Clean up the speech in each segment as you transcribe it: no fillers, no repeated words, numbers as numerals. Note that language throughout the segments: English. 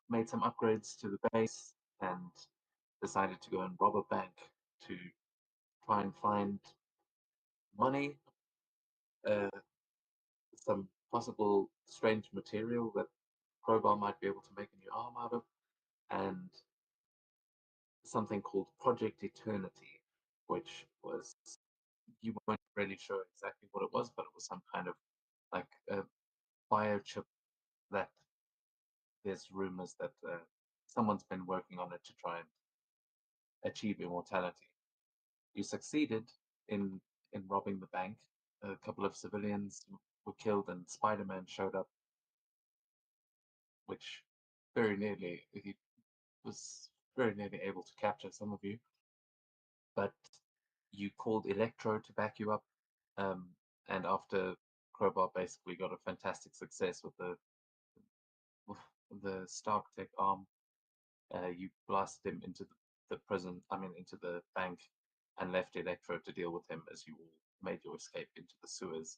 made some upgrades to the base and decided to go and rob a bank to try and find money, uh, some possible strange material that Crowbar might be able to make a new arm out of, and something called Project Eternity, which was, you weren't really sure exactly what it was, but it was some kind of like a biochip that there's rumors that someone's been working on it to try and achieve immortality. You succeeded in robbing the bank. A couple of civilians were killed, and Spider-Man showed up, which he was very nearly able to capture some of you. But you called Electro to back you up, um, and after Crowbar basically got a fantastic success with the Stark Tech arm, you blasted him into the prison, into the bank, and left Electro to deal with him as you all made your escape into the sewers.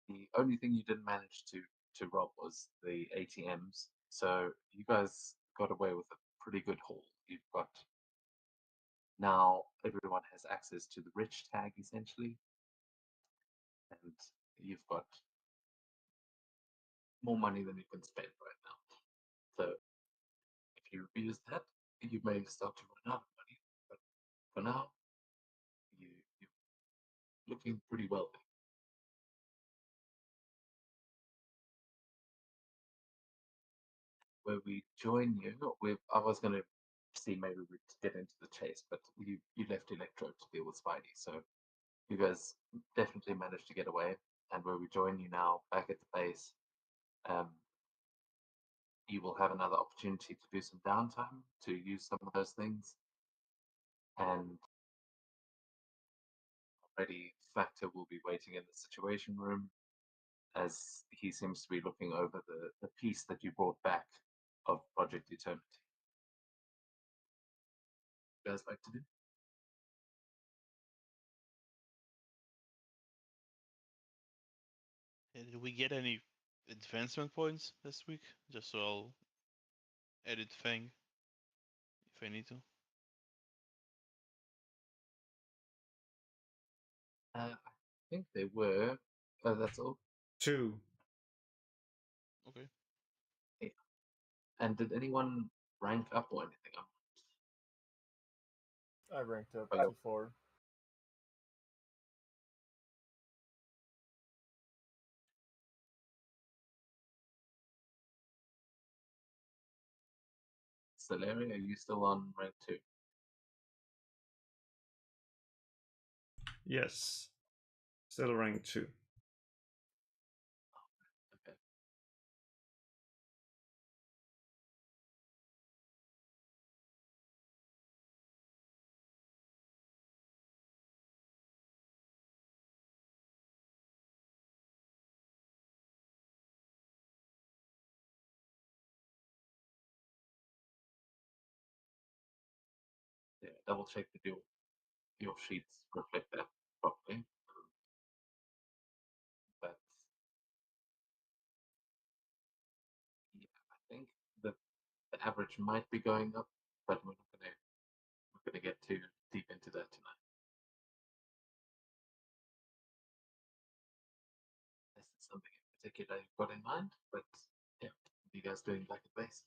The only thing you didn't manage to rob was the ATMs, so you guys got away with a pretty good haul. You've got now everyone has access to the rich tag essentially, and you've got more money than you can spend right now. So if you abuse that, you may start to run out of money. But for now, you're looking pretty wealthy. Where we join you, I was going to see maybe we'd get into the chase, but you left Electro to deal with Spidey, so you guys definitely managed to get away. And where we join you now, back at the base, um, you will have another opportunity to do some downtime to use some of those things. And already Factor will be waiting in the situation room as he seems to be looking over the piece that you brought back of Project Eternity. You guys like to do? Did we get any advancement points this week? Just so I'll edit Fang if I need to. I think they were. That's all. 2. Okay. Yeah. And did anyone rank up or anything? I ranked up Oh. to 4. Larry, are you still on rank 2? Yes. Still rank 2. Okay. Yeah, double check that your sheets reflect that properly. But yeah, I think the average might be going up, but we're not gonna get too deep into that tonight. This is something in particular you've got in mind, but yeah, what are you guys doing back at base?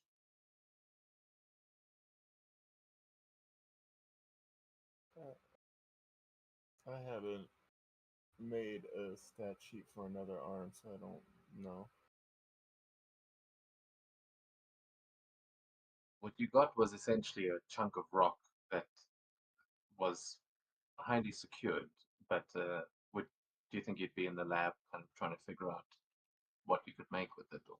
I haven't made a stat sheet for another arm, so I don't know. What you got was essentially a chunk of rock that was highly secured, but would do you think you'd be in the lab kind of trying to figure out what you could make with it? Or,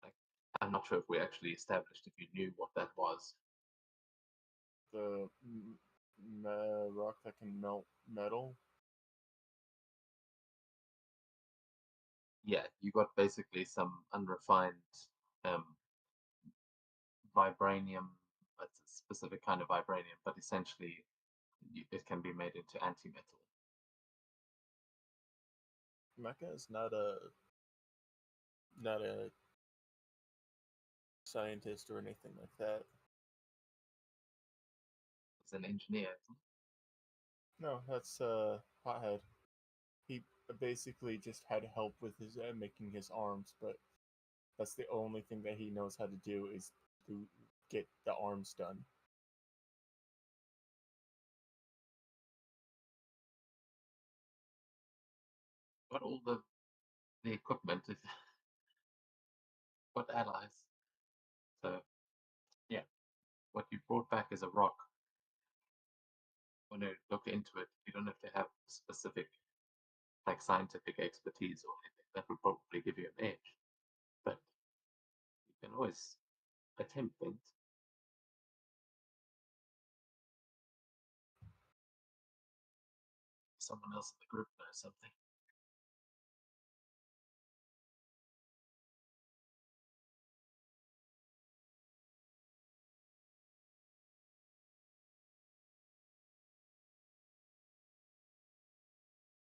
like, I'm not sure if we actually established if you knew what that was. The rock that can melt metal. Yeah, you got basically some unrefined um, vibranium. It's a specific kind of vibranium, but essentially it can be made into antimetal. Mecha is not a not a scientist or anything like that. He's an engineer. Isn't No, that's Hothead. He basically just had help with his making his arms, but that's the only thing that he knows how to do is to get the arms done. got all the equipment. Got allies. So yeah, what you brought back is a rock. When you look into it, you don't have to have specific like scientific expertise or anything. That would probably give you an edge. But you can always attempt things. Someone else in the group knows something.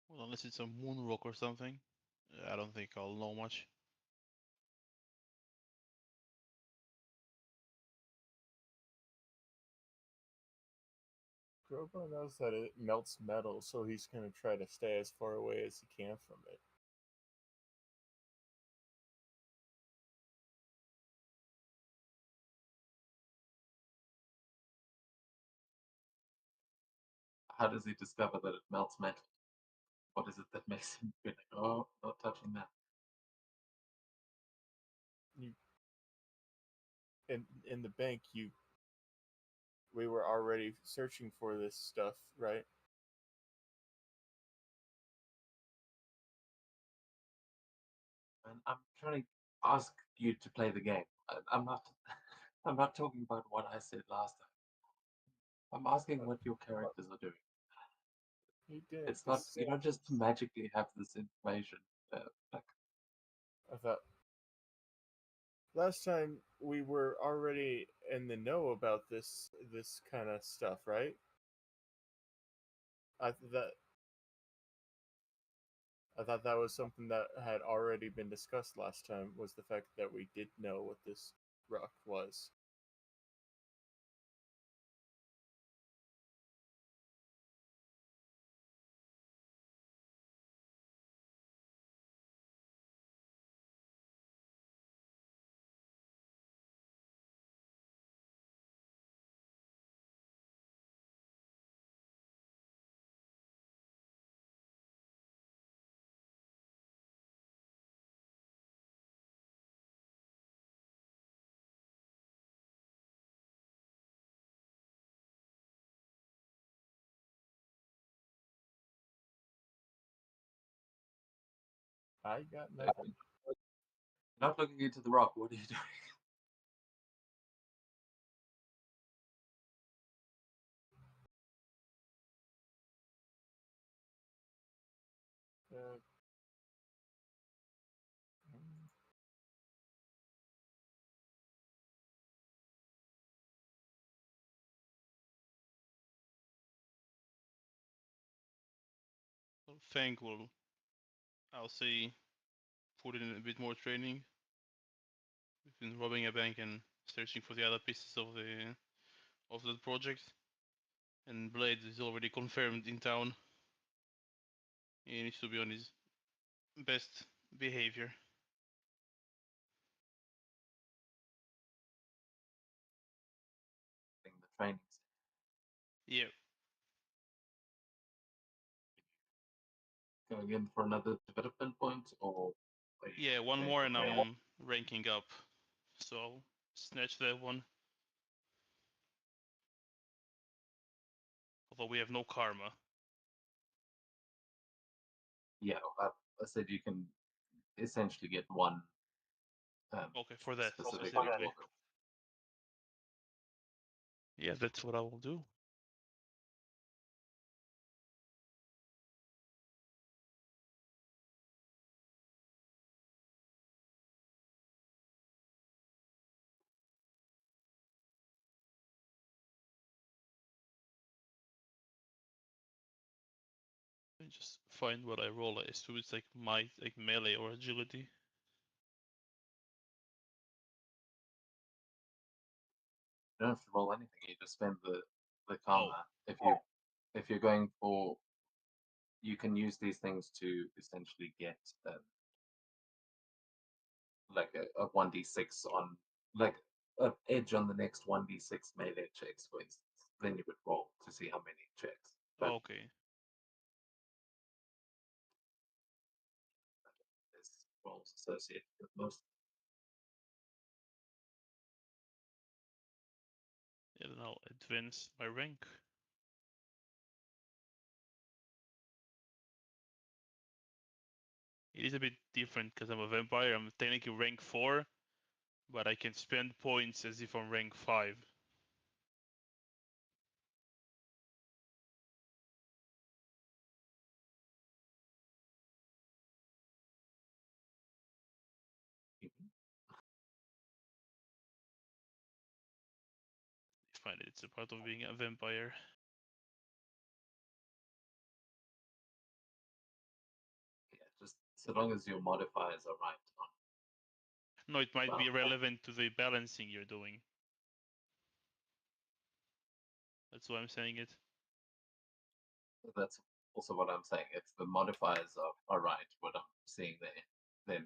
Well, unless it's a moon rock or something, I don't think I'll know much. Grobo knows that it melts metal, so he's going to try to stay as far away as he can from it. How does he discover that it melts metal? What is it that makes him be like, oh, not touching that? You, in the bank, we were already searching for this stuff, right? And I'm trying to ask you to play the game. I'm not. I'm not talking about what I said last time. I'm asking what your characters are doing. He did. It's not. You don't just magically have this information. Like, I thought last time we were already in the know about this kind of stuff, right? I th- that I thought that was something that had already been discussed last time. Was the fact that we did know what this rock was. I got nothing. not looking into the rock. What are you doing? Uh, So Fang will, I'll say, put in a bit more training between robbing a bank and searching for the other pieces of the project. And Blade is already confirmed in town. He needs to be on his best behavior. The training. Yeah. Going in for another development point, or are you Yeah, one going more for and training? I'm ranking up. So I'll snatch that one. Although we have no karma. Yeah, I said you can essentially get one. Okay, for that specific specifically. walker. Yeah, that's what I will do. Let me just find what I roll. I assume it's like might, like melee or agility. You don't have to roll anything. You just spend the karma. If you're going for, you can use these things to essentially get like a 1d6 on like an edge on the next 1d6 melee checks, for instance. Then you would roll to see how many checks. But Okay. there's rolls associated with most. Yeah, then I'll advance my rank. It is a bit different because I'm a vampire. I'm technically rank 4, but I can spend points as if I'm rank 5. I find it's a part of being a vampire. Yeah, just so long as your modifiers are right. No, it might be Well, relevant to the balancing you're doing. That's why I'm saying it. That's also what I'm saying. If the modifiers are right, what I'm seeing there, then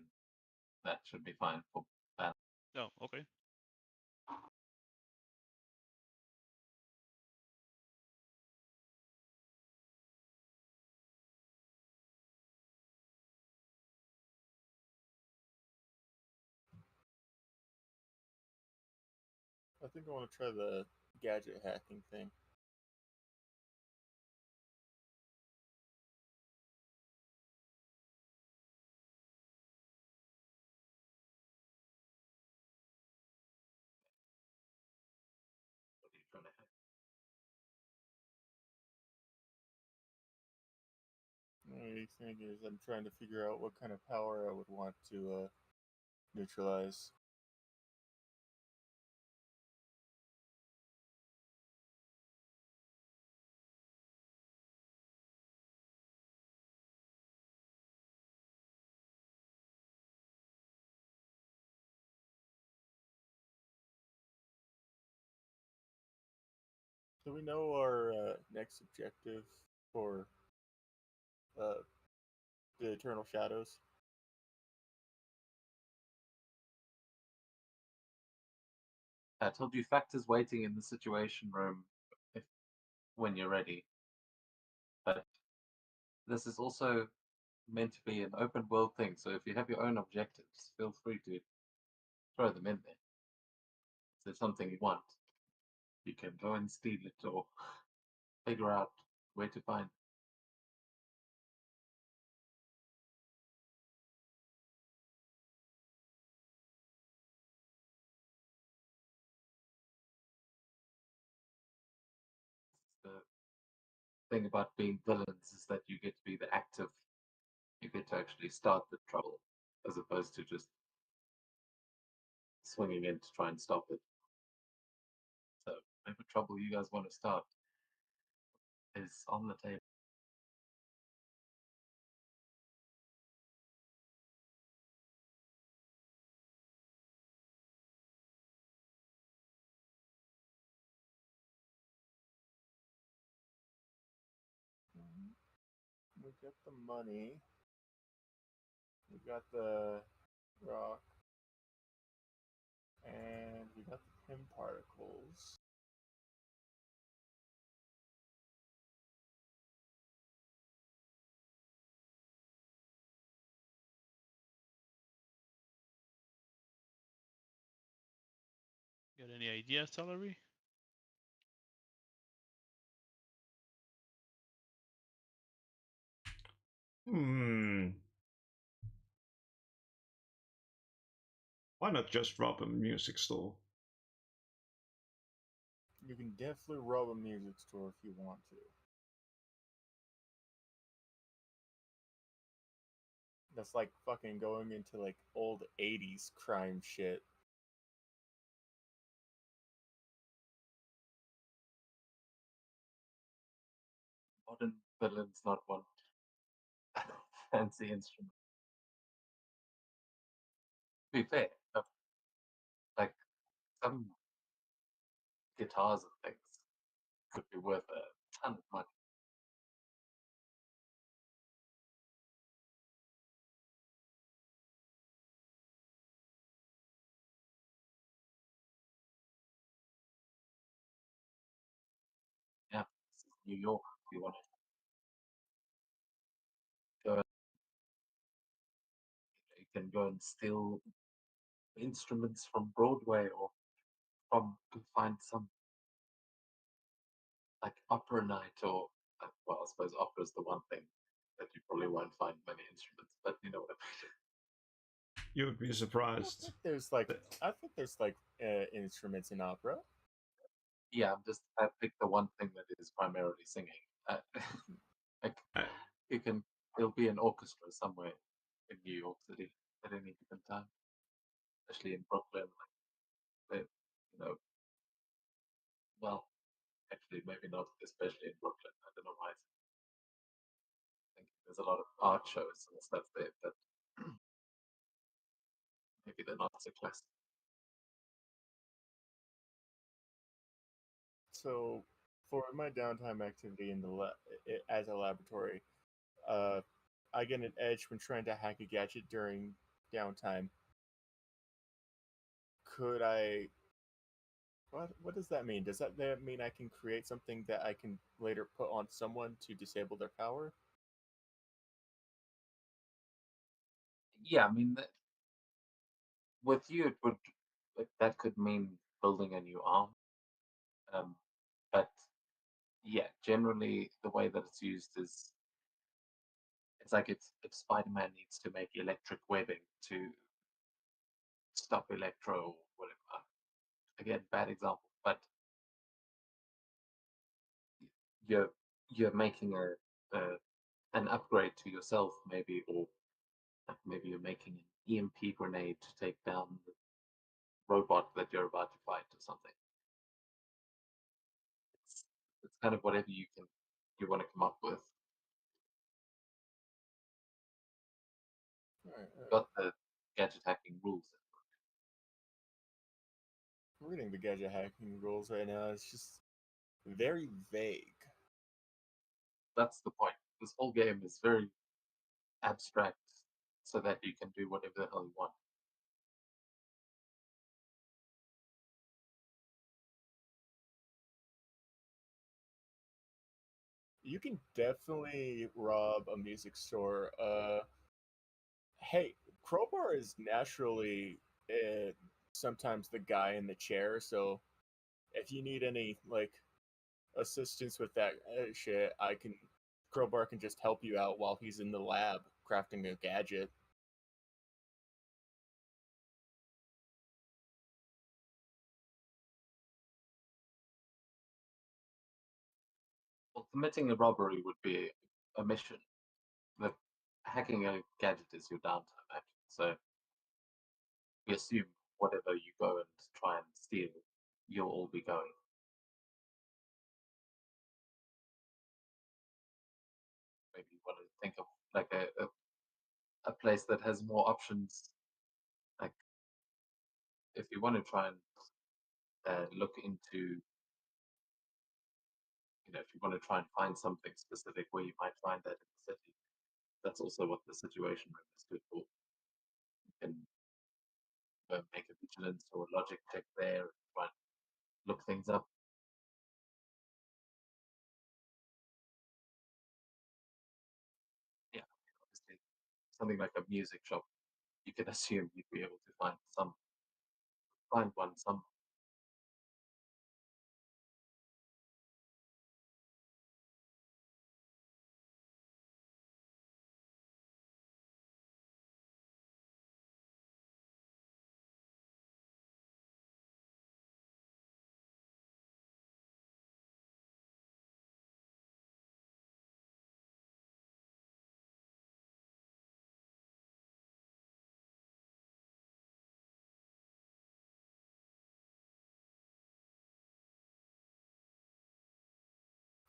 that should be fine for balance. Oh, okay. I think I want to try the gadget hacking thing. What are you trying to hack? The thing is, I'm trying to figure out what kind of power I would want to neutralize. Do we know our next objective for the Eternal Shadows? I told you factors waiting in the situation room if when you're ready. But this is also meant to be an open world thing, so if you have your own objectives, feel free to throw them in there. If there's something you want, you can go and steal it or figure out where to find it. The thing about being villains is that you get to be the active, you get to actually start the trouble as opposed to just swinging in to try and stop it. So, whatever trouble you guys want to start is on the table. We got the money. We got the rock. And we got the Pym particles. Got any idea, salary? Hmm. Why not just rob a music store? You can definitely rob a music store if you want to. That's like fucking going into like old 80s crime shit. Modern villains not want fancy instruments. To be fair, like some guitars and things could be worth a ton of money. Yeah, this is New York. If you want to go, you can go and steal instruments from Broadway or find some like opera night or well, I suppose opera is the one thing that you probably won't find many instruments, but you know what I mean. You would be I surprised. think there's like instruments in opera. Yeah, I picked the one thing that is primarily singing. Like Uh, there'll be an orchestra somewhere in New York City at any given time, especially in Brooklyn. Like, you know, well, actually, maybe not especially in Brooklyn. I don't know why. I think there's a lot of art shows and stuff there, but maybe they're not so classic. So, for my downtime activity in the as a laboratory, I get an edge when trying to hack a gadget during downtime. Could I? What does that mean? Does that mean I can create something that I can later put on someone to disable their power? Yeah, I mean, with you, it would like that could mean building a new arm. But yeah, generally the way that it's used is it's like if Spider-Man needs to make electric webbing to stop Electro or whatever. Again, bad example, but you're you're making a an upgrade to yourself maybe, or maybe you're making an EMP grenade to take down the robot that you're about to fight or something. It's it's kind of whatever you want to come up with. Alright. Got the gadget hacking rules. I'm reading the gadget hacking rules right now. It's just very vague. That's the point. This whole game is very abstract, so that you can do whatever the hell you want. You can definitely rob a music store. Hey, Crowbar is naturally sometimes the guy in the chair, so if you need any like assistance with that shit, Crowbar can just help you out while he's in the lab crafting a gadget. Well, committing a robbery would be a mission. The hacking a gadget is your downtime action. So we assume whatever you go and try and steal, you'll all be going. Maybe you want to think of like a place that has more options. Like if you want to try and look into, if you want to try and find something specific where you might find that in the city, that's also what the situation room is good for. You can make a vigilance or a logic check there and try and look things up. Yeah, obviously, something like a music shop, you can assume you'd be able to find one some.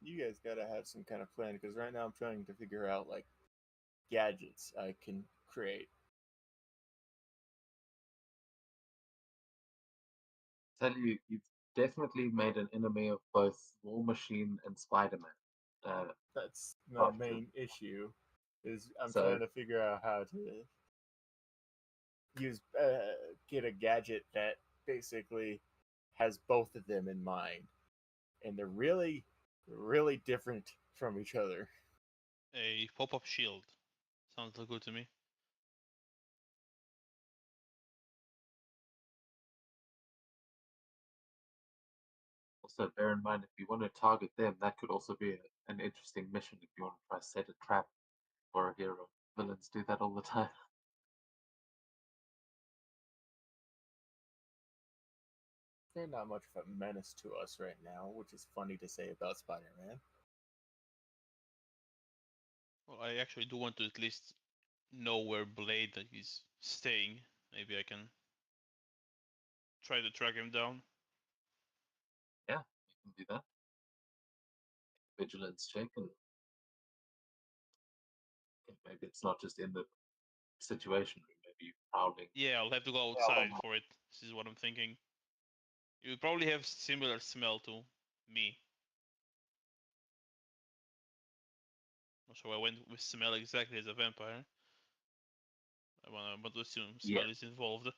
You guys gotta have some kind of plan because right now I'm trying to figure out like gadgets I can create. Tell you, definitely made an enemy of both War Machine and Spider-Man. That's my After- main issue. Is I'm So- trying to figure out how to use get a gadget that basically has both of them in mind, and they're really, really different from each other. A pop-up shield. Sounds good to me. Also, bear in mind, if you want to target them, that could also be an interesting mission if you want to try set a trap for a hero. Villains do that all the time. They're not much of a menace to us right now, which is funny to say about Spider-Man. Well, I actually do want to at least know where Blade is staying. Maybe I can try to track him down. You can do that. Vigilance check, and maybe it's not just in the situation room. Maybe you're prowling. Yeah, I'll have to go outside for it. This is what I'm thinking. You probably have similar smell to me. So I went with smell exactly as a vampire. I want to assume smell is involved.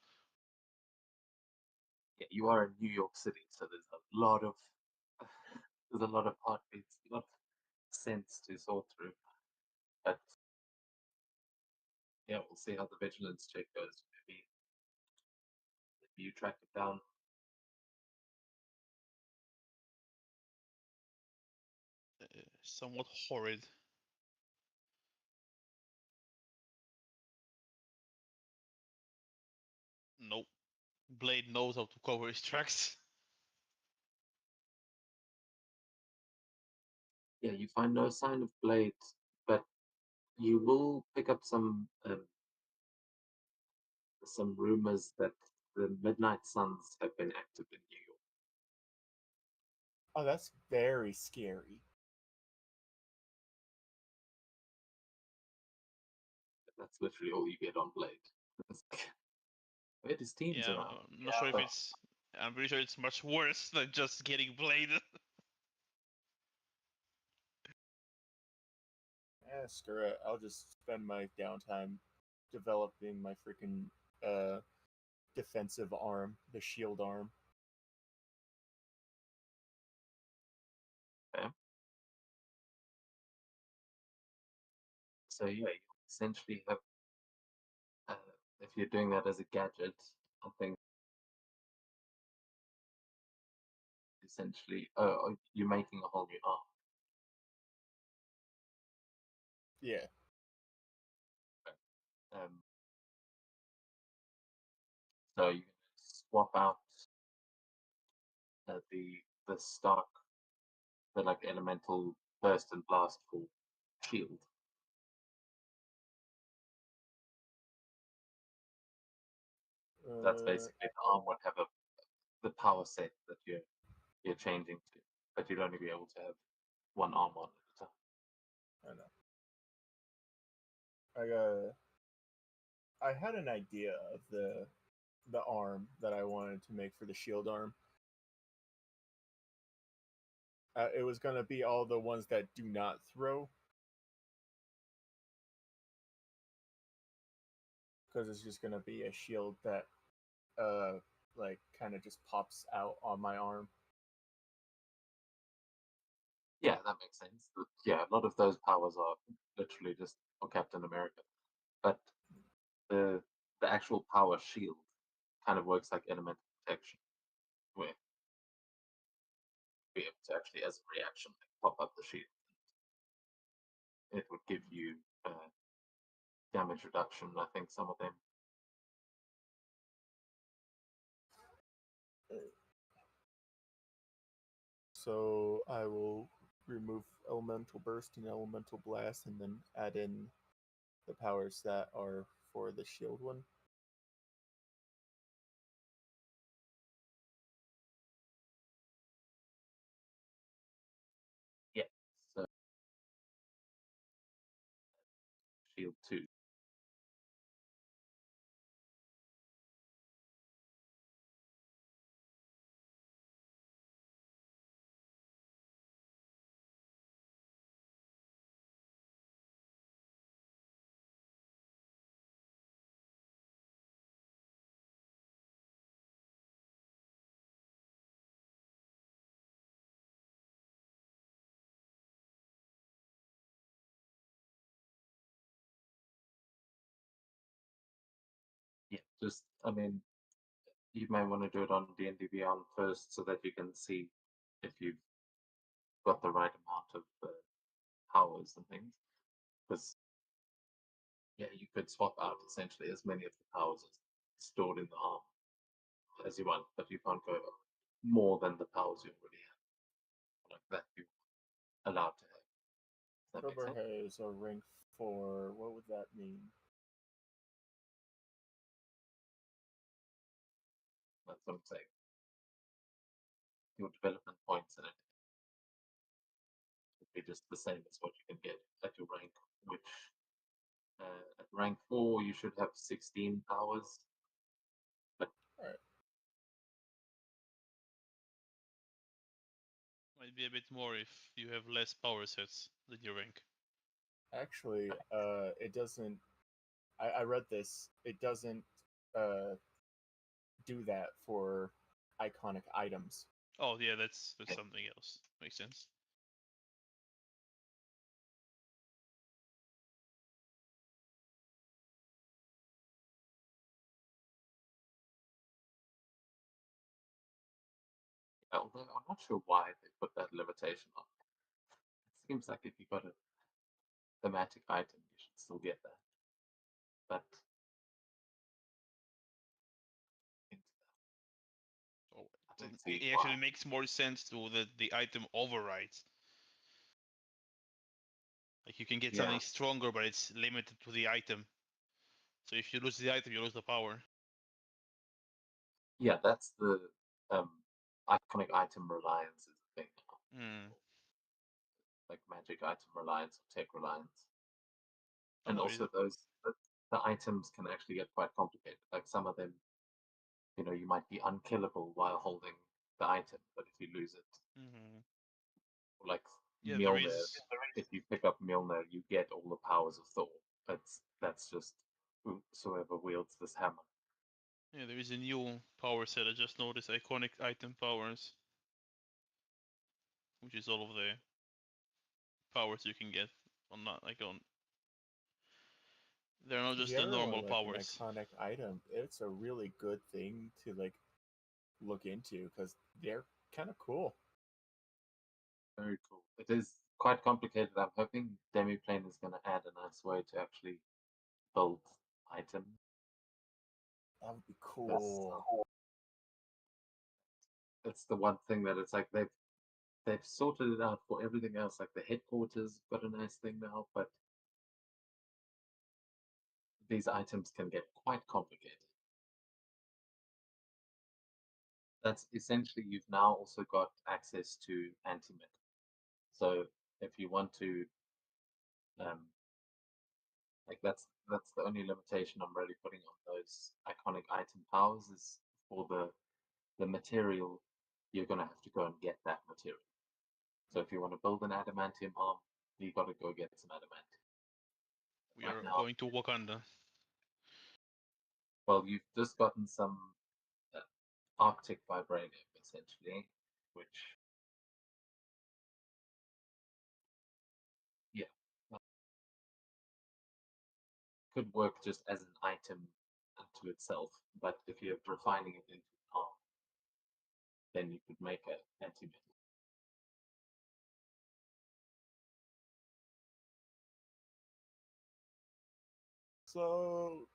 Yeah, you are in New York City, so there's a lot of heartbeats, a lot of scents to sort through. But yeah, we'll see how the vigilance check goes. Maybe you track it down. Somewhat horrid. Nope. Blade knows how to cover his tracks. Yeah, you find no sign of Blade, but you will pick up some rumors that the Midnight Suns have been active in New York. Oh, that's very scary. That's literally all you get on Blade. Where his teams Yeah, around? I'm not sure if it's. I'm pretty sure it's much worse than just getting Blade. Screw it. I'll just spend my downtime developing my freaking defensive arm, the shield arm. So yeah, you essentially have. If you're doing that as a gadget, I think essentially, you're making a whole new arm. Yeah. Um, so you swap out the stock, the like elemental burst and blast for shield. That's basically the arm would have the power set that you're changing to, but you'd only be able to have one arm on at a time. I know. I had an idea of the arm that I wanted to make for the shield arm. It was gonna be all the ones that do not throw, because it's just gonna be a shield that, like kind of just pops out on my arm. Yeah, that makes sense. Yeah, a lot of those powers are literally just for Captain America, but the actual power shield kind of works like elemental protection, where be able to actually, as a reaction, like, pop up the shield. It would give you damage reduction. I think some of them. So I will remove elemental burst and elemental blast, and then add in the powers that are for the shield one. Yeah. So shield 2. just, I mean, you may want to do it on D&D Beyond first so that you can see if you've got the right amount of powers and things. Because, yeah, you could swap out essentially as many of the powers stored in the arm as you want, but you can't go more than the powers you already have, like that you're allowed to have. Does that make Cobra sense? has a rank 4. What would that mean? That's what I'm saying. Your development points in it would be just the same as what you can get at your rank, which at rank 4 you should have 16 powers. Alright. Might be a bit more if you have less power sets than your rank. Actually, it doesn't. I read this. It doesn't do that for iconic items. Oh yeah, that's Yeah. something else. Makes sense. Although I'm not sure why they put that limitation on. It seems like if you got a thematic item, you should still get that. But Oh, I don't it see it actually why. makes more sense to the item overrides. Like you can get Yeah. something stronger, but it's limited to the item. So if you lose the item, you lose the power. Yeah, that's the iconic item reliance is the thing now. Hmm. Like magic item reliance or tech reliance. Oh, And there is also the items can actually get quite complicated. Like some of them, you might be unkillable while holding the item, but if you lose it, Mhm. or like Yeah, there Mjolnir, is. if you pick up Mjolnir, you get all the powers of Thor. That's just whosoever wields this hammer. Yeah, there is a new power set. I just noticed iconic item powers, which is all of the powers you can get on not like on. They're not If just you the ever normal want like an powers. iconic item, it's a really good thing to like look into because they're kind of cool. Very cool. It is quite complicated. I'm hoping Demiplane is going to add a nice way to actually build items. That would be That's, cool. that's the one thing that it's like they've sorted it out for everything else. Like the headquarters got a nice thing now, but these items can get quite complicated. That's essentially you've now also got access to antimatter. So if you want to, like that's the only limitation I'm really putting on those iconic item powers is for the material. You're gonna have to go and get that material. So if you want to build an adamantium arm, you got to go get some adamantium. We Right are now, going to Wakanda. well, you've just gotten some Arctic vibranium essentially, which yeah, could work just as an item unto itself. But if you're refining it into an arm, then you could make an antimatter. So,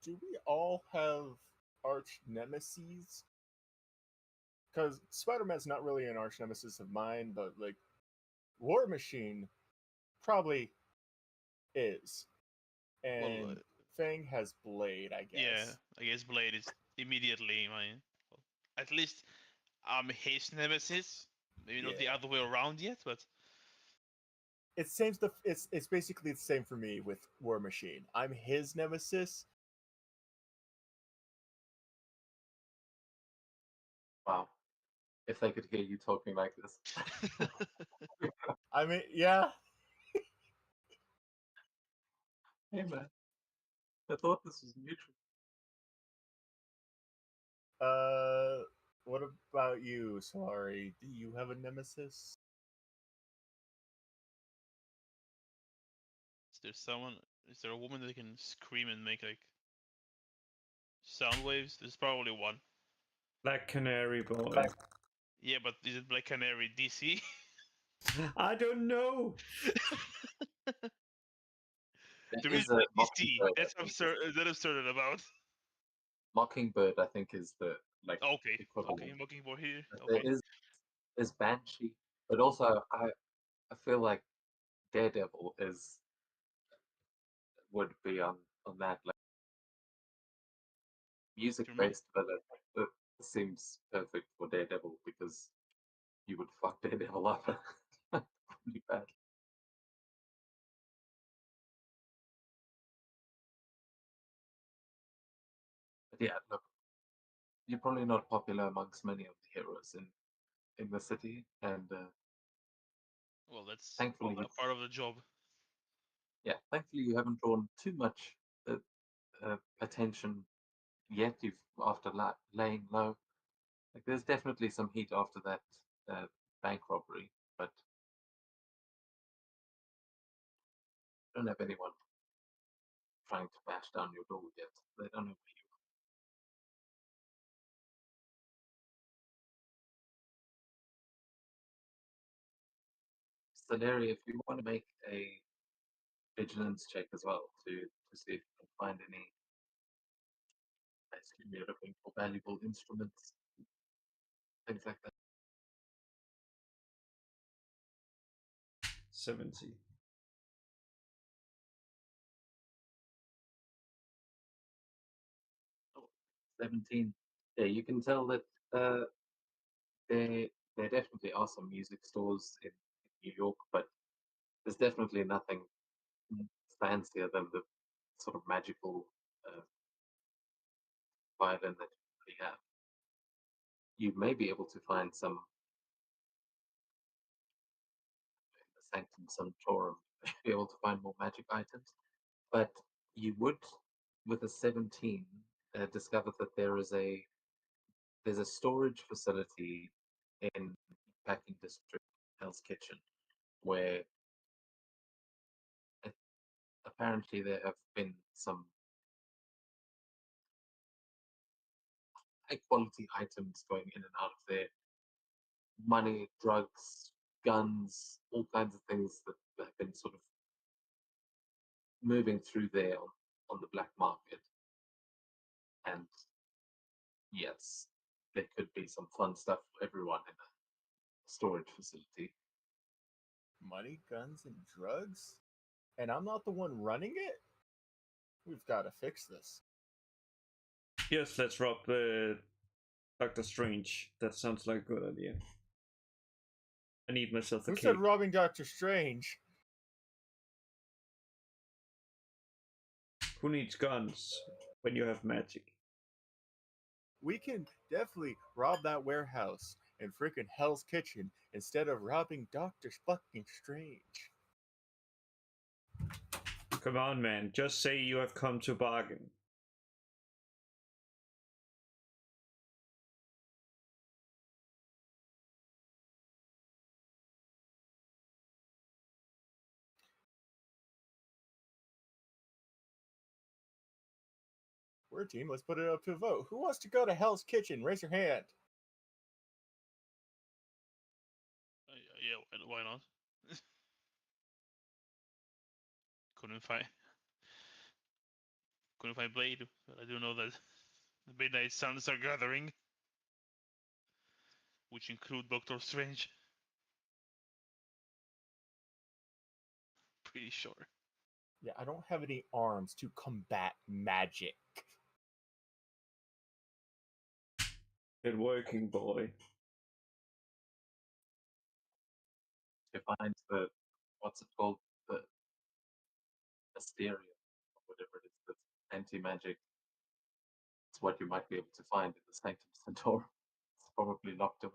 do we all have arch nemesis? Because Spider-Man's not really an arch nemesis of mine, but like War Machine probably is, Well, and Fang has Blade, I yeah, guess. I guess Blade is immediately my. Well, at least I'm his nemesis. Maybe not the Yeah. other way around yet, but It seems it's basically the same for me with War Machine. I'm his nemesis. Wow. If they could hear you talking like this. I mean, yeah. Hey man, I thought this was neutral. What about you, Solari? Do you have a nemesis? is there someone? Is there a woman that can scream and make like Sound waves. There's probably one. Black Canary boy. Yeah, but is it Black Canary DC? I don't know. There The is reason a DC. Mockingbird. That's I think, absurd. That absurd about. Mockingbird, I think, is the Okay. equivalent. Okay. Looking for here. There Okay. is Banshee, but also I feel like Daredevil would be on that music For me. based villain. It seems perfect for Daredevil because you would fuck Daredevil up pretty bad. But yeah, look, you're probably not popular amongst many of the heroes in the city, and Well, that's thankfully, a part of the job. yeah, thankfully you haven't drawn too much attention yet. You've after laying low. Like, there's definitely some heat after that bank robbery, but don't have anyone trying to bash down your door yet. They don't know where you are. Stellaria, if you want to make a vigilance check as well to see if you can find any, basically you're looking for valuable instruments, things like that. 70. 17. Yeah, you can tell that there definitely are some music stores in New York, but there's definitely nothing fancier than the sort of magical violin that you have. You may be able to find some in the Sanctum Sanctorum, be able to find more magic items, but you would, with a 17, discover that there's a storage facility in Packing District, Hell's Kitchen, where apparently there have been some high quality items going in and out of there. Money, drugs, guns, all kinds of things that have been sort of moving through there on the black market. And yes, there could be some fun stuff for everyone in a storage facility. Money, guns, and drugs? And I'm not the one running it? We've got to fix this. Yes, let's rob Doctor Strange. That sounds like a good idea. I need myself a Who cake. said robbing Doctor Strange? Who needs guns when you have magic? We can definitely rob that warehouse in freaking Hell's Kitchen instead of robbing Doctor fucking Strange. Come on, man. Just say you have come to bargain. We're a team. Let's put it up to a vote. Who wants to go to Hell's Kitchen? Raise your hand. Yeah, why not? couldn't find Blade, but I do know that the Midnight Suns are gathering, which include Doctor Strange. Pretty sure. Yeah, I don't have any arms to combat magic. Good working, boy. To find the, what's it called? The Asteria, or whatever it is, that's anti magic. It's what you might be able to find in the Sanctum Sanctorum. It's probably locked away.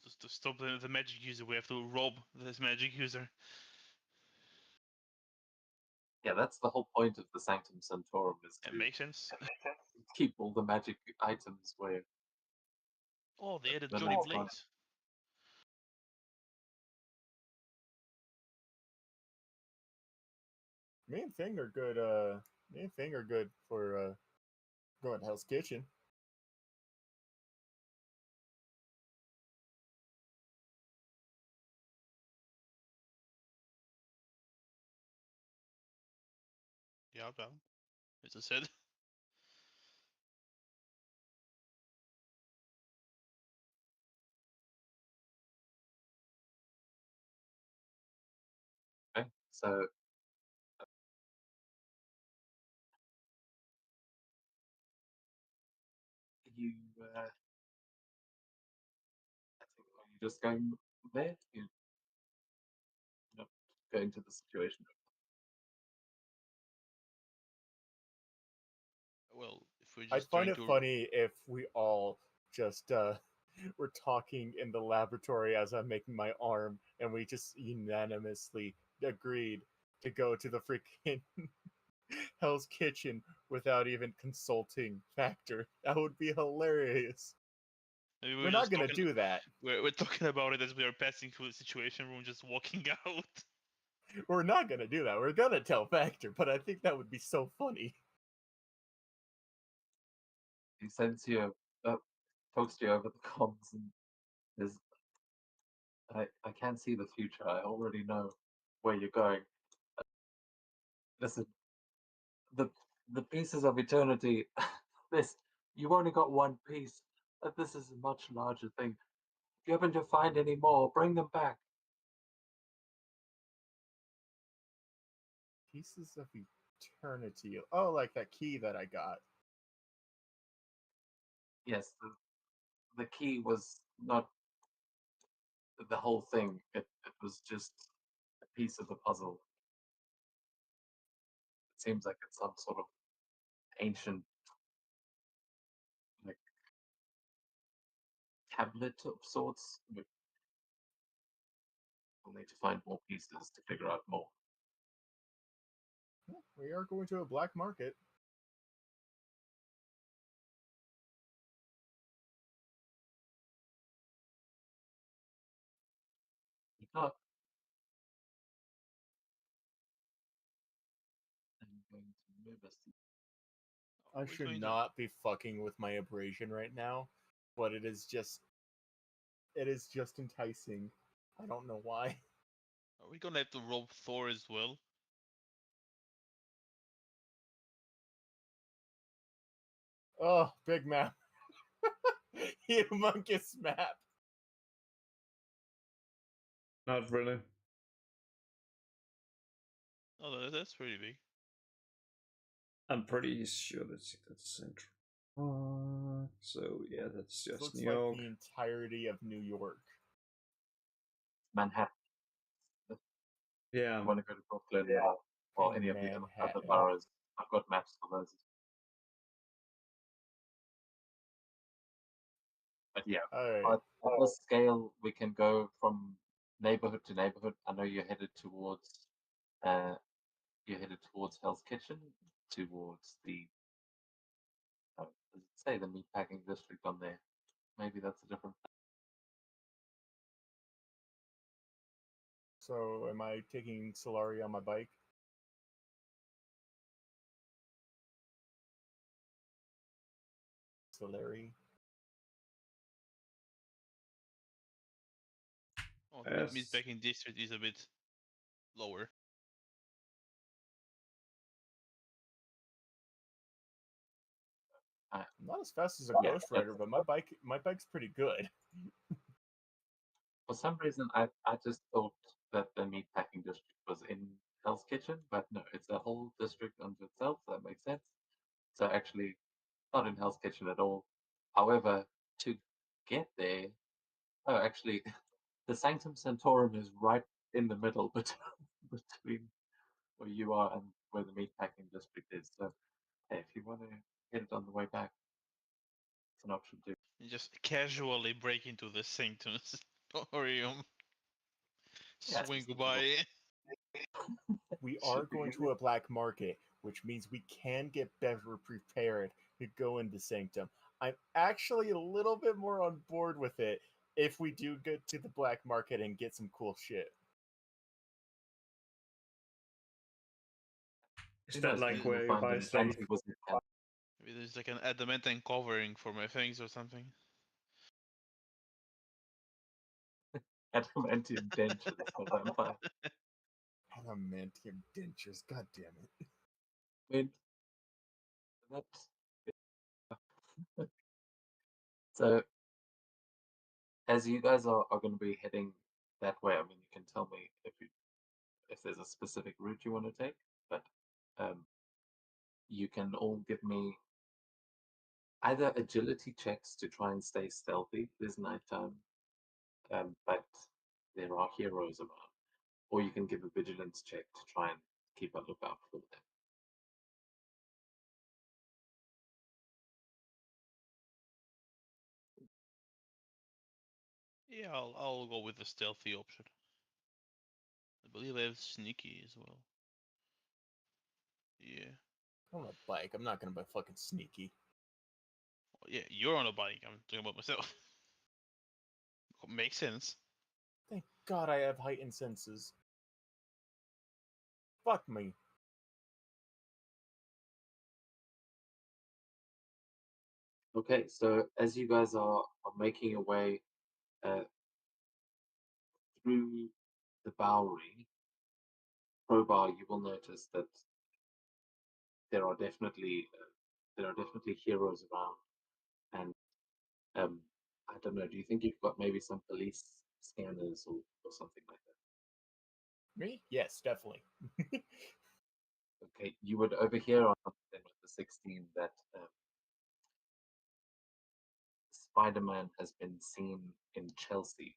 Just to stop the magic user, we have to rob this magic user. Yeah, that's the whole point of the Sanctum Sanctorum, is It to makes sense. keep all the magic items where Oh, they added the Johnny lights gone. Blaze. Me and Thing are good. Me and Thing are good for Going to Hell's Kitchen. Yeah, well, as I said. Okay, so you, I think, are you just going there? You're not going to the situation. Well, if we're I'd just find trying it to. funny if we all just were talking in the laboratory as I'm making my arm, and we just unanimously agreed to go to the freaking Hell's Kitchen without even consulting Factor. That would be hilarious. Maybe We're not gonna do that. We're talking about it as we are passing through the situation room, just walking out. We're not gonna do that. We're gonna tell Factor, but I think that would be so funny. He sends you, talks to you over the comms, and there's, I can't see the future. I already know where you're going. Listen, the the pieces of eternity. This, you've only got one piece. This is a much larger thing. If you happen to find any more, bring them back. Pieces of eternity. Oh, like that key that I got. Yes, the key was not the whole thing. It was just a piece of the puzzle. It seems like it's some sort of ancient, like, tablet of sorts. We'll need to find more pieces to figure out more. We are going to a black market. Not. I'm going to move us. I We're should going not be fucking with my abrasion right now, but it is just enticing. I don't know why. Are we gonna have to rob Thor as well? Oh, big map. Humongous map. Not really. Oh, that's pretty big. I'm pretty sure that's central. So yeah, that's just Looks New like York. the entirety of New York. Manhattan. Yeah. I want to go to Brooklyn or any of the other Manhattan. boroughs. I've got maps for those. But yeah, Alright. on the scale, we can go from neighborhood to neighborhood. I know uh, you're headed towards Hell's Kitchen, towards the, does it say the meatpacking district on there? Maybe that's a different. So am I taking Solari on my bike? Solari? Oh, the Yes. meatpacking district is a bit lower. I'm not as fast as a Yeah, Ghost Rider, but my bike's pretty good. For some reason, I just thought that the meatpacking district was in Hell's Kitchen, but no, it's a whole district unto itself. So that makes sense. So actually, not in Hell's Kitchen at all. However, to get there, oh, actually, the Sanctum Sanctorum is right in the middle between where you are and where the meatpacking district is. So, hey, if you want to get it on the way back, it's an option too. You just casually break into the Sanctum's Orium. Yeah, it's Swing just a by. We Should are be going easy. to a black market, which means we can get better prepared to go into Sanctum. I'm actually a little bit more on board with it if we do get to the black market and get some cool shit. Is Who that knows, like maybe we'll where you find buy an stuff? anti-wizard camp. Maybe there's like an adamantine covering for my things or something. Adamantium dentures for vampire. Adamantium dentures. God damn it. I mean, that's so. As you guys are going to be heading that way, I mean, you can tell me if there's a specific route you want to take, but you can all give me either agility checks to try and stay stealthy. There's nighttime, but there are heroes around, or you can give a vigilance check to try and keep a lookout for them. Yeah, I'll go with the stealthy option. I believe I have sneaky as well. Yeah. I'm on a bike. I'm not gonna buy fucking sneaky. Well, yeah, you're on a bike. I'm talking about myself. Makes sense. Thank God I have heightened senses. Fuck me. Okay, so as you guys are making your way through the Bowery, Crowbar, you will notice that there are definitely heroes around, and I don't know. Do you think you've got maybe some police scanners or something like that? Me? Yes, definitely. Okay, you would overhear on the 16 that Spider-Man has been seen in Chelsea,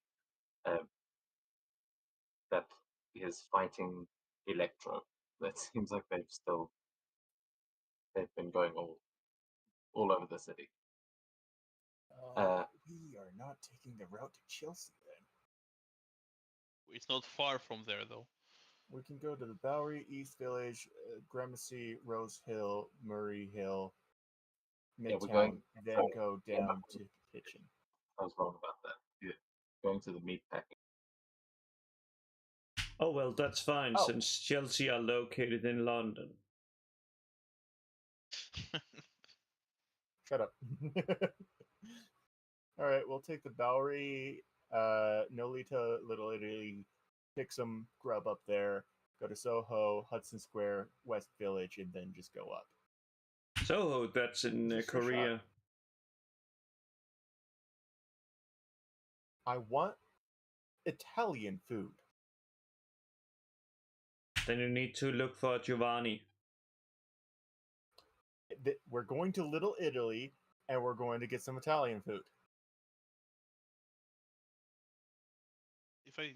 that he is fighting Electro. That seems like they've been going all over the city. We are not taking the route to Chelsea then. It's not far from there though. We can go to the Bowery, East Village, Gramercy, Rose Hill, Murray Hill, Yeah, we're Midtown, going- and then sorry. go Yeah, down to Kitchen. I was wrong about that. Yeah, going to the meat packing. Oh well, that's fine Oh. since Chelsea are located in London. Shut up. Alright, we'll take the Bowery, Nolita, Little Italy, pick some grub up there, go to Soho, Hudson Square, West Village, and then just go up. Soho, that's in Just a Korea. I want Italian food. Then you need to look for Giovanni. We're going to Little Italy, and we're going to get some Italian food. If I,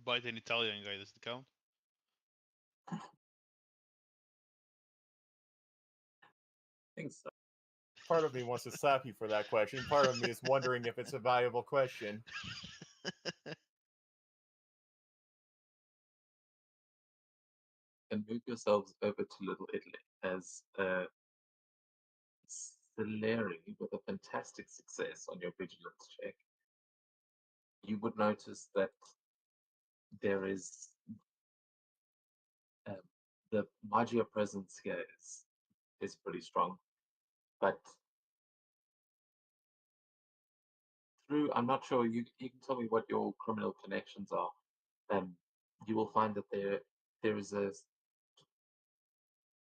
bite an Italian guy, does it count? I think so. Part of me wants to slap you for that question. Part of me is wondering if it's a valuable question. And move yourselves over to Little Italy as Saleri, with a fantastic success on your vigilance check, you would notice that there is the Magia presence here is pretty strong, but through, I'm not sure, you can tell me what your criminal connections are, and you will find that there is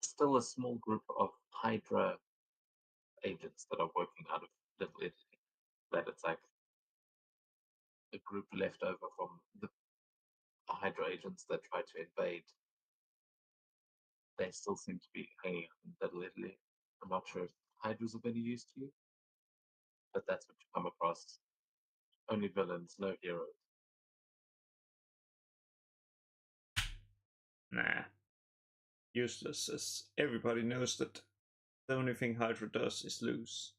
still a small group of Hydra agents that are working out of Little Italy. That it's like a group left over from the Hydra agents that tried to invade. They still seem to be hanging out in Little Italy. I'm not sure if Hydras of any use to you, but that's what you come across. Only villains, no heroes. Nah. Useless, as everybody knows that the only thing Hydra does is lose.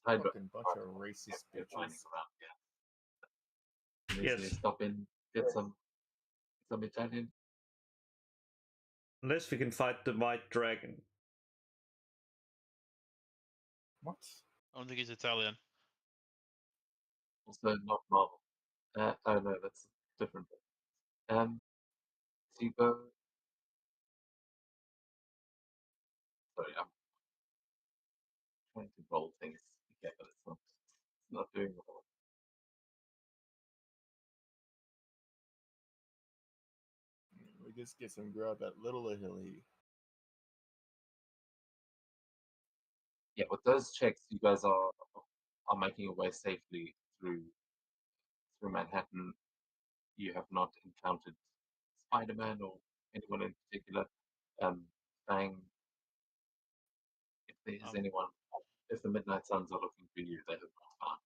Hydra Fucking bunch of racist they're finding bitches. around, yeah. And easily Yes. stop in, get some Italian. Unless we can fight the White Dragon. What? I don't think he's Italian. Also not Marvel. Oh no, that's different. So you go Sorry, I'm trying to roll things together. It's not doing well. We just get some grub at Little Italy. Yeah, with those checks, you guys are making your way safely through Manhattan. You have not encountered Spider-Man or anyone in particular. Fang, if there is anyone, if the Midnight Suns are looking for you, they have not found.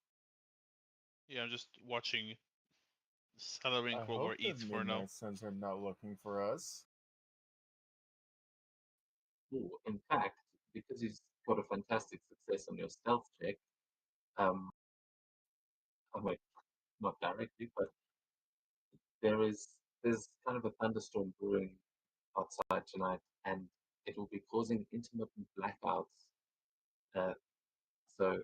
Yeah, I'm just watching Salary I Clover hope the eats for now. Midnight Suns are not looking for us. Ooh, in fact, because you've got a fantastic success on your stealth check, I mean, not directly, but there's kind of a thunderstorm brewing outside tonight, and it will be causing intermittent blackouts. So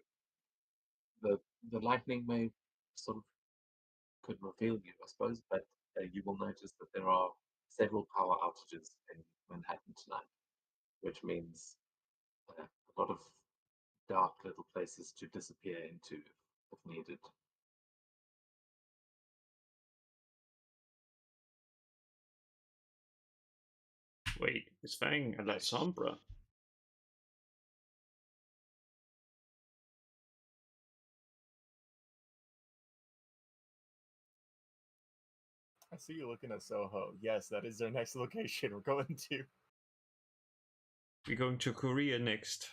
the lightning may sort of could reveal you, I suppose, but you will notice that there are several power outages in Manhattan tonight, which means a lot of dark little places to disappear into if needed. Wait, is Fang at La Nice. Sombra? I see you looking at Soho. Yes, that is their next location we're going to. We're going to Korea next.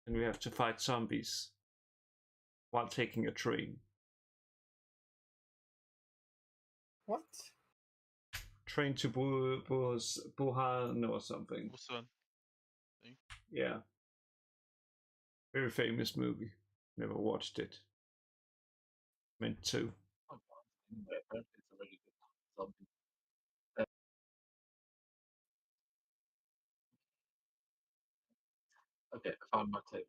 And we have to fight zombies while taking a train. What? Train to Busan or something. Busan. Yeah. Very famous movie. Never watched it. Meant to. Anyway, apparently it's a really good zombie. Okay, I found my tape.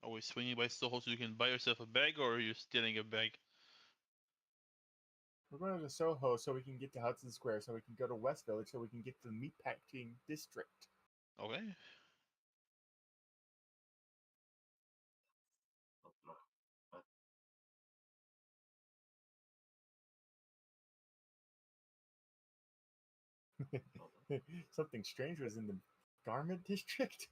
Are we swinging by Soho so you can buy yourself a bag, or are you stealing a bag? We're going to Soho so we can get to Hudson Square, so we can go to West Village, so we can get to the Meatpacking District. Okay. Something strange was in the Garment District.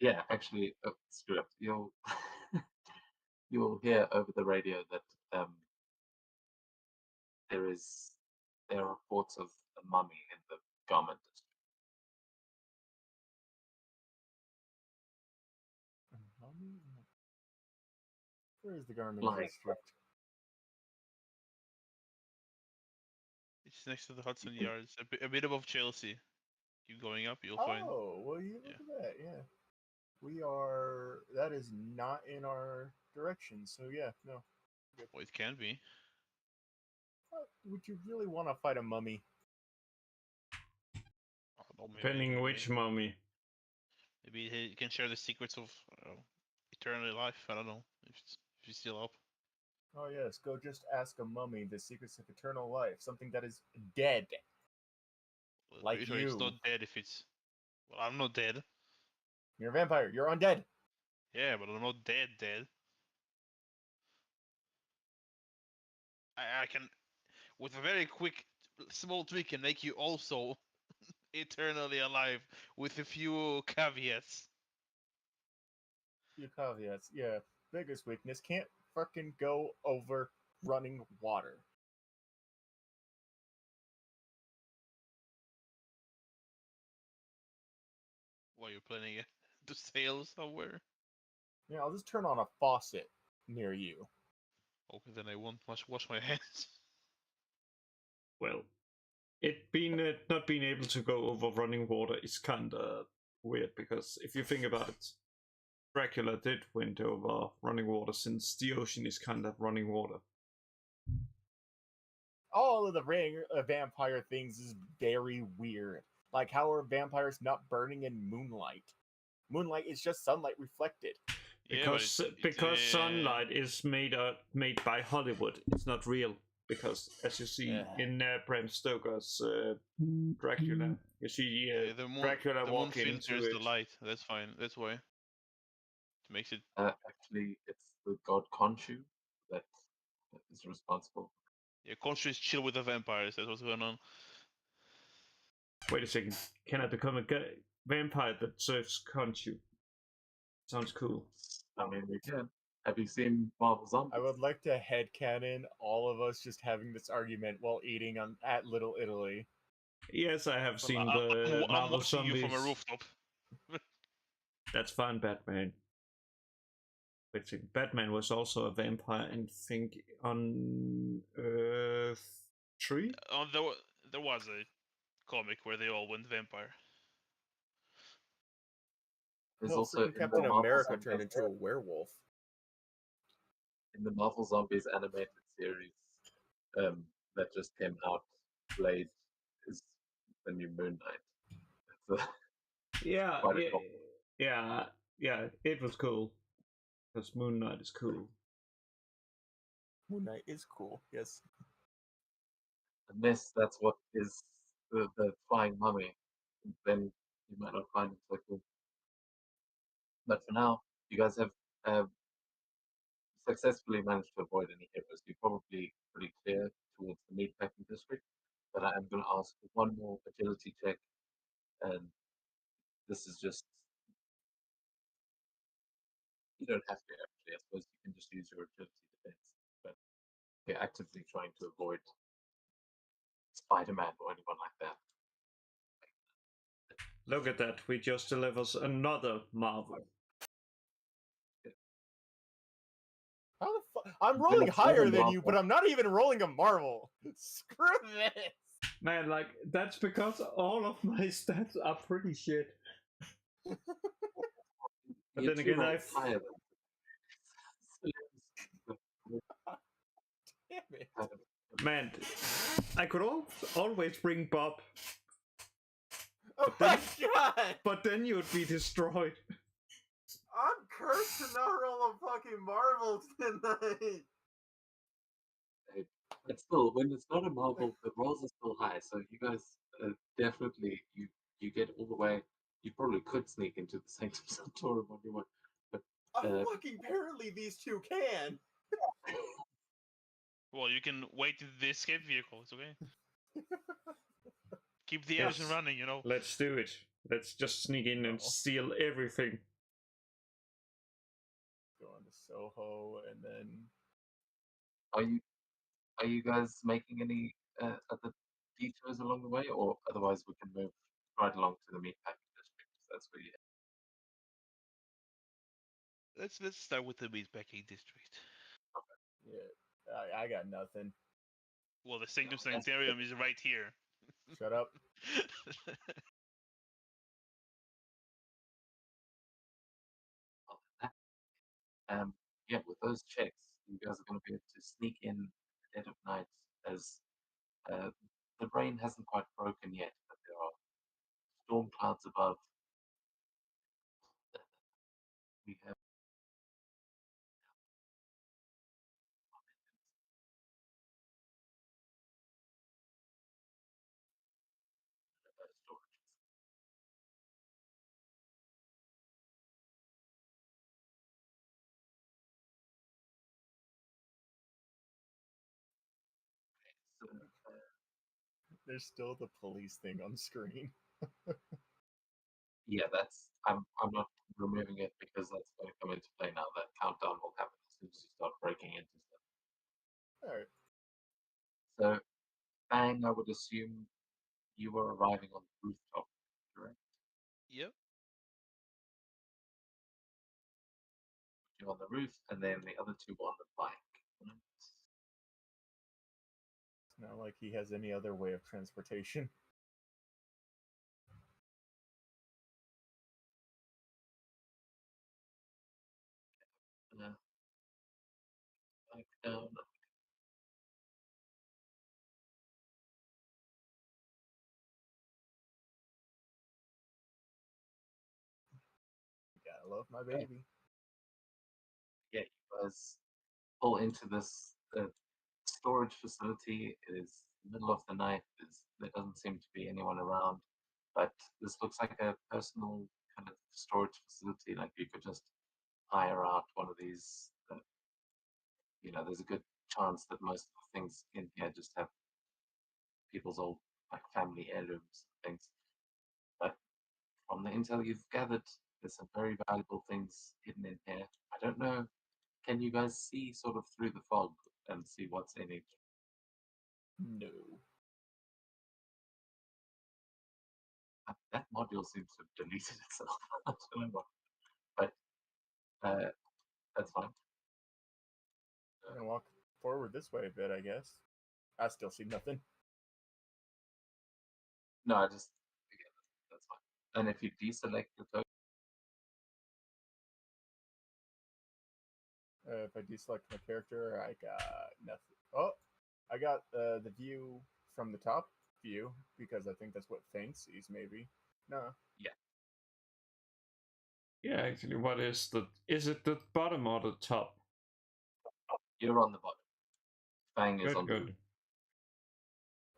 Yeah, actually, screw it. You'll hear over the radio that there are reports of a mummy in the Garment District. Where is the Garment Like- District? It's next to the Hudson can- Yards, a bit above Chelsea. Keep going up, you'll find. Oh, well, you look at that, yeah. We are. That is not in our direction, so yeah, no. Well, it can be. Would you really want to fight a mummy? I don't know, Depending which mummy. Maybe he can share the secrets of eternal life. I don't know if he's still up. Oh yes, go just ask a mummy the secrets of eternal life, something that is dead. Well, Like pretty sure it's you. not dead if it's. Well, I'm not dead. You're a vampire. You're undead. Yeah, but I'm not dead. I can, with a very quick, small tweak, can make you also eternally alive with a few caveats. Few caveats. Yeah, biggest weakness can't fucking go over running water. While you're planning to sail somewhere. Yeah, I'll just turn on a faucet near you. Okay, then I won't wash my hands. Well, not being able to go over running water is kinda weird, because if you think about it, Dracula did went over running water, since the ocean is kind of running water. All of the vampire things is very weird. Like, how are vampires not burning in moonlight? Moonlight is just sunlight reflected. Yeah, but Because sunlight is made by Hollywood. It's not real. because as you see Yeah. in Bram Stoker's Dracula, you see the moon, Dracula the moon walk into filters it. the light. That's fine. That's why. It makes it. Actually, it's the god Khonshu that is responsible. Yeah, Khonshu is chill with the vampires. That's what's going on. Wait a second, can I become a vampire that serves Khonshu? Sounds cool. I mean, we can. Have you seen Marvel Zombies? I would like to headcanon all of us just having this argument while eating at Little Italy. Yes, I have seen I'm, the I'm Marvel watching you Zombies. from a rooftop. That's fine, Batman. Wait a second. Batman was also a vampire, and think on Earth 3? There was a comic where they all went vampire. There's No, also freaking in the Captain Marvel America Zombies- turned into a werewolf. in the Marvel Zombies animated series that just came out. Blade is the new Moon Knight. It's Yeah, quite a yeah, couple. yeah. It was cool because Moon Knight is cool. Moon Knight is cool. Yes. Unless that's what is the flying mummy, then you might not find it so cool. But for now, you guys have successfully managed to avoid any heroes. You're probably pretty clear towards the meatpacking district, but I am going to ask for one more agility check, and this is just, you don't have to actually, I suppose you can just use your agility defense, but you're actively trying to avoid Spider-Man or anyone like that. Look at that, we just delivers another Marvel. How the fuck? I'm Then rolling it's not a higher than you, Marvel. but I'm not even rolling a Marvel. Screw this. Man, like, that's because all of my stats are pretty shit. But You're then two again, rolls higher than Damn it. Man, I could always bring Bob, Oh then- my god! but then you'd be destroyed. I'm cursed to not roll a fucking Marvel tonight. But still, when it's not a Marvel, the rolls are still high. So you guys definitely you get all the way. You probably could sneak into the Sanctum Sanctorum on your way. Fucking apparently these two can. Well, you can wait in the escape vehicle. It's okay. Keep the Yes. engine running. You know. Let's do it. Let's just sneak in and No. steal everything. Go on to Soho and then Are you guys making any other detours along the way, or otherwise we can move right along to the meatpacking district? That's where you. Let's start with the meatpacking district. yeah, I got nothing. Well, the Sanctum No, that's- Sanctorium is right here. Shut up. Yeah, with those checks, you guys are going to be able to sneak in dead of night as the rain hasn't quite broken yet, but there are storm clouds above. We have storage. So, There's still the police thing on screen. yeah, that's I'm not removing it because that's going to come into play now. That countdown will happen as soon as you start breaking into stuff. Alright. So, Bang, I would assume you were arriving on the rooftop, correct? Yep. You're on the roof, and then the other two were on the bike. Right? It's not like he has any other way of transportation. Bike down. Gotta love my baby. Yeah, you guys pull into this storage facility. It is middle of the night. There doesn't seem to be anyone around, but this looks like a personal kind of storage facility. Like you could just hire out one of these. There's a good chance that most of the things in here just have people's old like family heirlooms and things. But from the intel you've gathered, there's some very valuable things hidden in here. I don't know. Can you guys see sort of through the fog and see what's in it? No. That module seems to have deleted itself. I don't know what, but that's fine. I'm gonna walk forward this way a bit, I guess. I still see nothing. No, again, that's fine. And if you deselect the token, If I deselect my character, I got nothing. Oh, I got the view from the top view because I think that's what Fang sees. Maybe no. Yeah, actually, what is the? Is it the bottom or the top? you're on the bottom. Fang is Good, on the good. roof.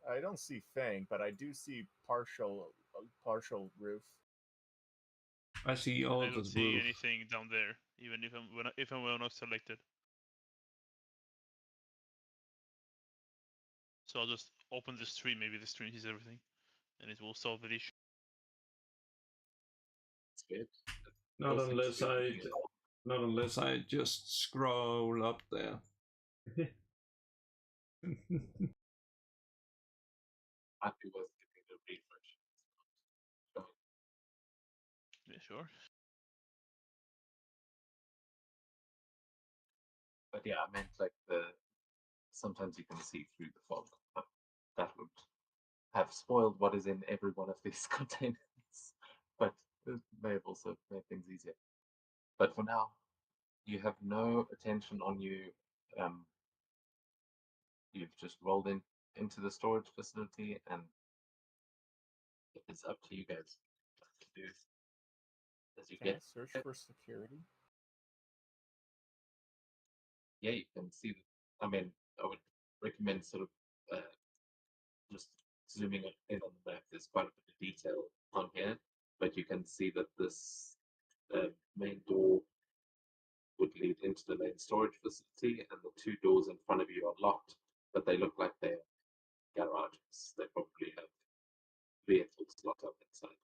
I don't see Fang, but I do see partial roof. I see all I the don't see roof. anything down there, even if I'm well not selected. So I'll just open the stream. Maybe the stream sees everything, and it will solve the issue. It's good. Not Still seems to unless be I, working at all. not unless I just scroll up there. Might be worth giving it a refresh. Yeah, sure. But yeah, I meant like sometimes you can see through the fog. But that would have spoiled what is in every one of these containers. But it may have also made things easier. But for now, you have no attention on you. You've just rolled into the storage facility, and it's up to you guys to do as you Can I get. search for security? Yeah, you can see. I mean, I would recommend sort of just zooming in on the map. There's quite a bit of detail on here, but you can see that this main door would lead into the main storage facility, and the two doors in front of you are locked, but they look like they're garages. They probably have vehicles locked up inside.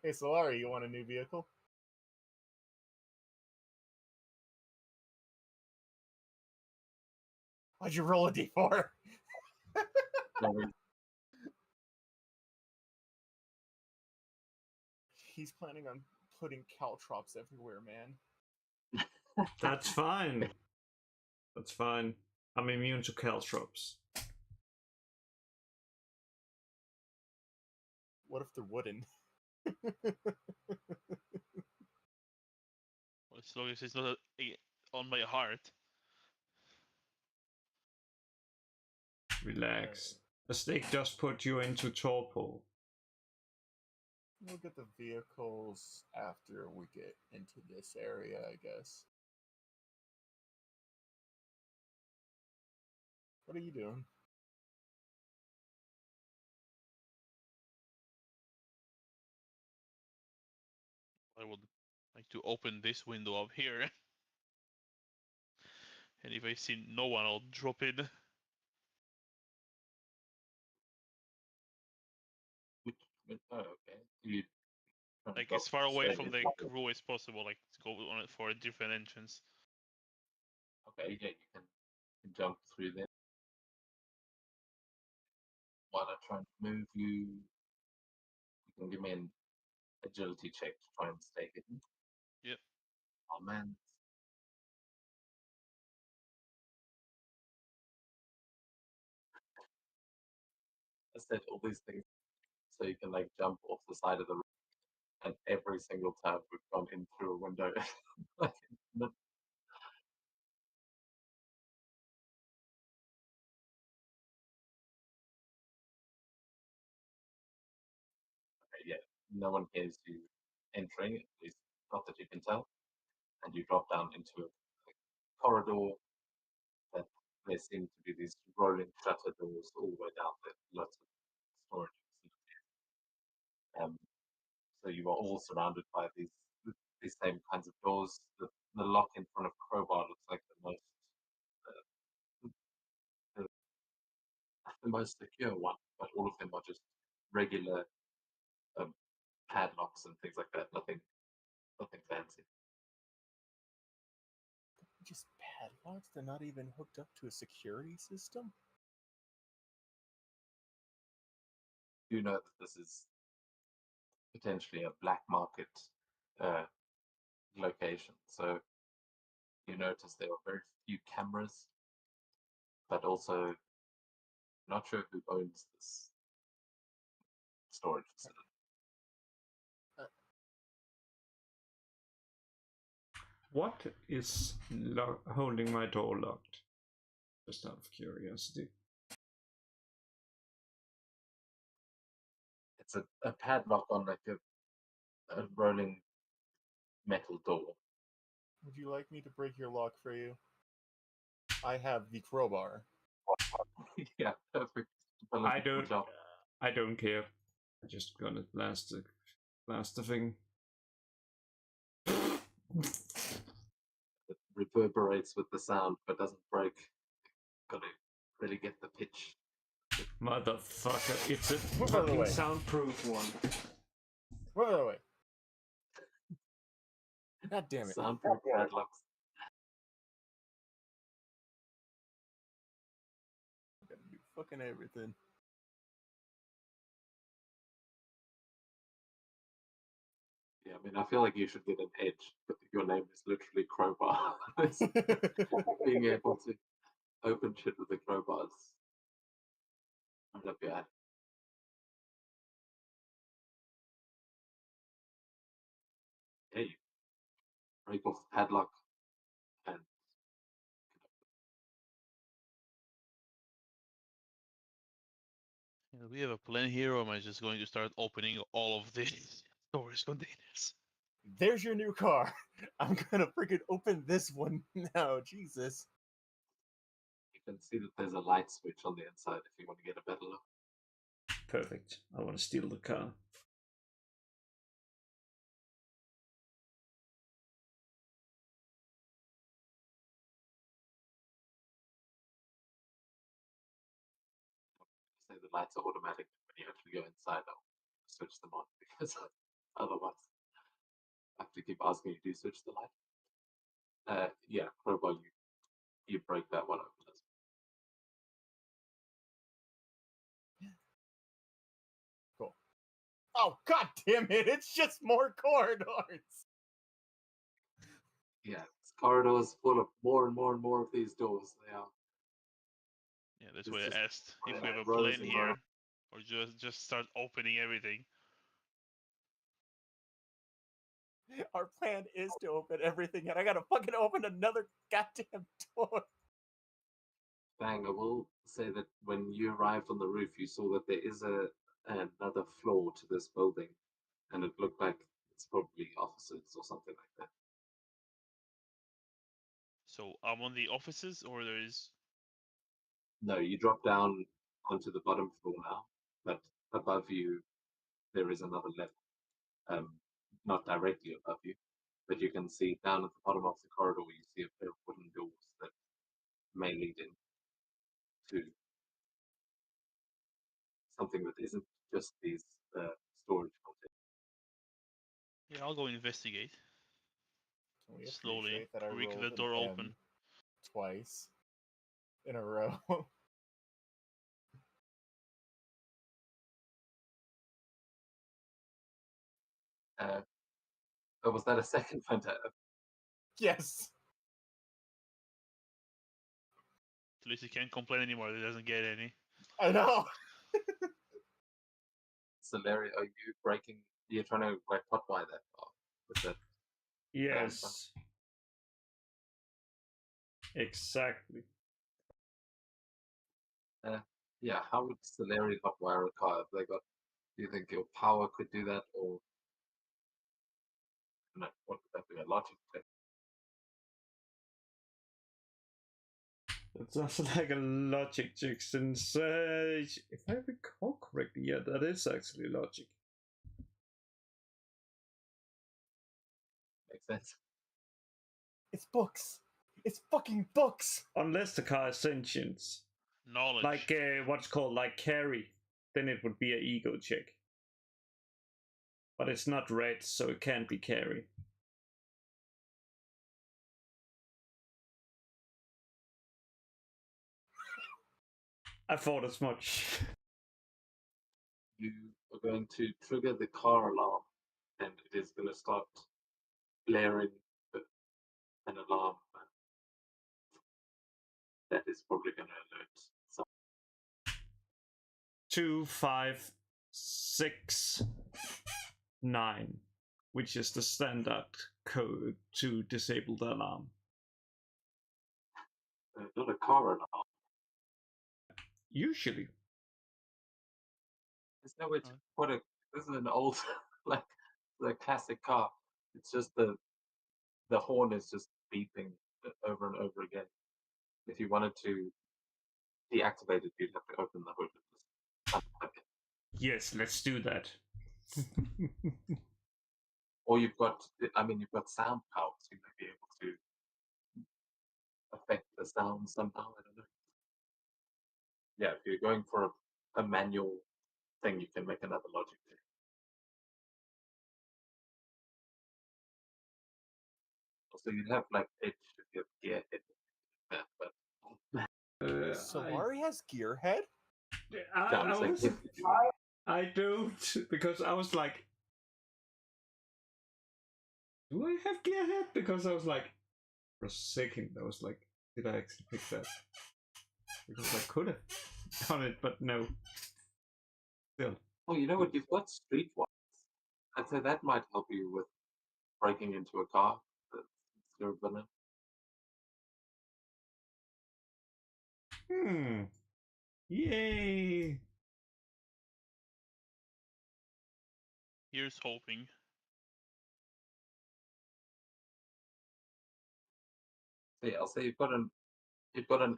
Hey Solari, you want a new vehicle? Why'd you roll a d4? He's planning on putting caltrops everywhere, man. That's fine. That's fine. I'm immune to caltrops. What if they're wooden? Well, as long as it's not on my heart. Relax. A stick just put you into torpor. We'll get the vehicles after we get into this area, I guess. What are you doing? I would like to open this window up here. And if I see no one, I'll drop in. Oh, okay. You Like as far away from the crew as possible, like to go on it for a different entrance. Okay, yeah, you can jump through there. While I try and move you, you can give me an agility check to try and stay hidden. Yep. Oh man. I said all these things so you can like jump off the side of the room, and every single time we've gone in through a window. Like, yeah, no one hears you entering, at least not that you can tell, and you drop down into a corridor that there seem to be these rolling shutter doors all the way down there, lots of storage facilities. So you are all surrounded by these same kinds of doors. The lock in front of Crowbar looks like the most secure one, but all of them are just regular padlocks and things like that. Nothing fancy. Just padlocks? They're not even hooked up to a security system? You know that this is potentially a black market location, so you notice there are very few cameras, but also not sure who owns this storage facility. What is holding my door locked? Just out of curiosity. It's a padlock on like a rolling metal door. Would you like me to break your lock for you? I have the crowbar. Yeah, perfect. I don't care. I'm just gonna blast the thing. It reverberates with the sound, but doesn't break. Gotta really get the pitch. Motherfucker, it's a Move out of the fucking way. soundproof one. Wait. God damn it. Soundproof padlocks. Gotta do fucking everything. Yeah, I mean, I feel like you should get an edge, but your name is literally Crowbar. Being able to open shit with the crowbars. Right up your alley. Yeah, you break off the padlock and Do we have a plan here, or am I just going to start opening all of these storage containers? There's your new car. I'm gonna freaking open this one now. Jesus. you can see that there's a light switch on the inside if you want to get a better look. Perfect. I want to steal the car. Say the lights are automatic when you actually go inside. I'll switch them on because otherwise I have to keep asking you to switch the light. Yeah, Crowbar, you break that one open. Cool. Oh, god damn it! It's just more corridors! Yeah, this corridor is full of more and more and more of these doors. They are. Yeah, that's It's why just I asked if we have a rows plan and here, rows. or just start opening everything. Our plan is to open everything, and I gotta fucking open another goddamn door. Bang, I will say that when you arrived on the roof, you saw that there is another floor to this building, and it looked like it's probably offices or something like that. So I'm on the offices, or there is. No, you drop down onto the bottom floor now, but above you there is another level. Not directly above you, but you can see down at the bottom of the corridor you see a pair of wooden doors that may lead in to something that isn't just these storage containers. Yeah, I'll go investigate. Can we Slowly appreciate that I creak rolled the an door M open. twice in a row? Was that a second fantasy? Yes. At least he can't complain anymore. He doesn't get any. I know. So Larry, are you breaking? You're trying to like hotwire that bar with that? Yes. Exactly. Yeah. How would Solari hotwire a car? Have they got? Do you think your power could do that, or no? What would that be? A logic check? It sounds like a logic check since, if I recall correctly, yeah, that is actually logic. Makes sense. It's books. It's fucking books. Unless the car is sentient. Knowledge. Like what's called like carry, then it would be an ego check. But it's not red, so it can't be carry. I thought as much. You are going to trigger the car alarm, and it is going to start blaring an alarm. That is probably going to alert some. 2, 5, 6, 9, which is the standard code to disable the alarm. Not a car alarm. Usually. There's no way to put a. This is an old, like the classic car. It's just the horn is just beeping over and over again. If you wanted to deactivate it, you'd have to open the hood and just unplug it. Yes, let's do that. Or you've got sound powers. You might be able to affect the sound somehow. I don't know. Yeah, if you're going for a manual thing, you can make another logic check. Also, you'd have like edge if you have gear hit that, but Solari has Gearhead? I don't, because I was like, do I have Gearhead? Because I was like, for a second, I was like, did I actually pick that? Because I could have done it, but no. Still. Oh, you know what? You've got Streetwise. I'd say that might help you with breaking into a car. That's villain. Yay! Here's hoping. So yeah, I'll say you've got an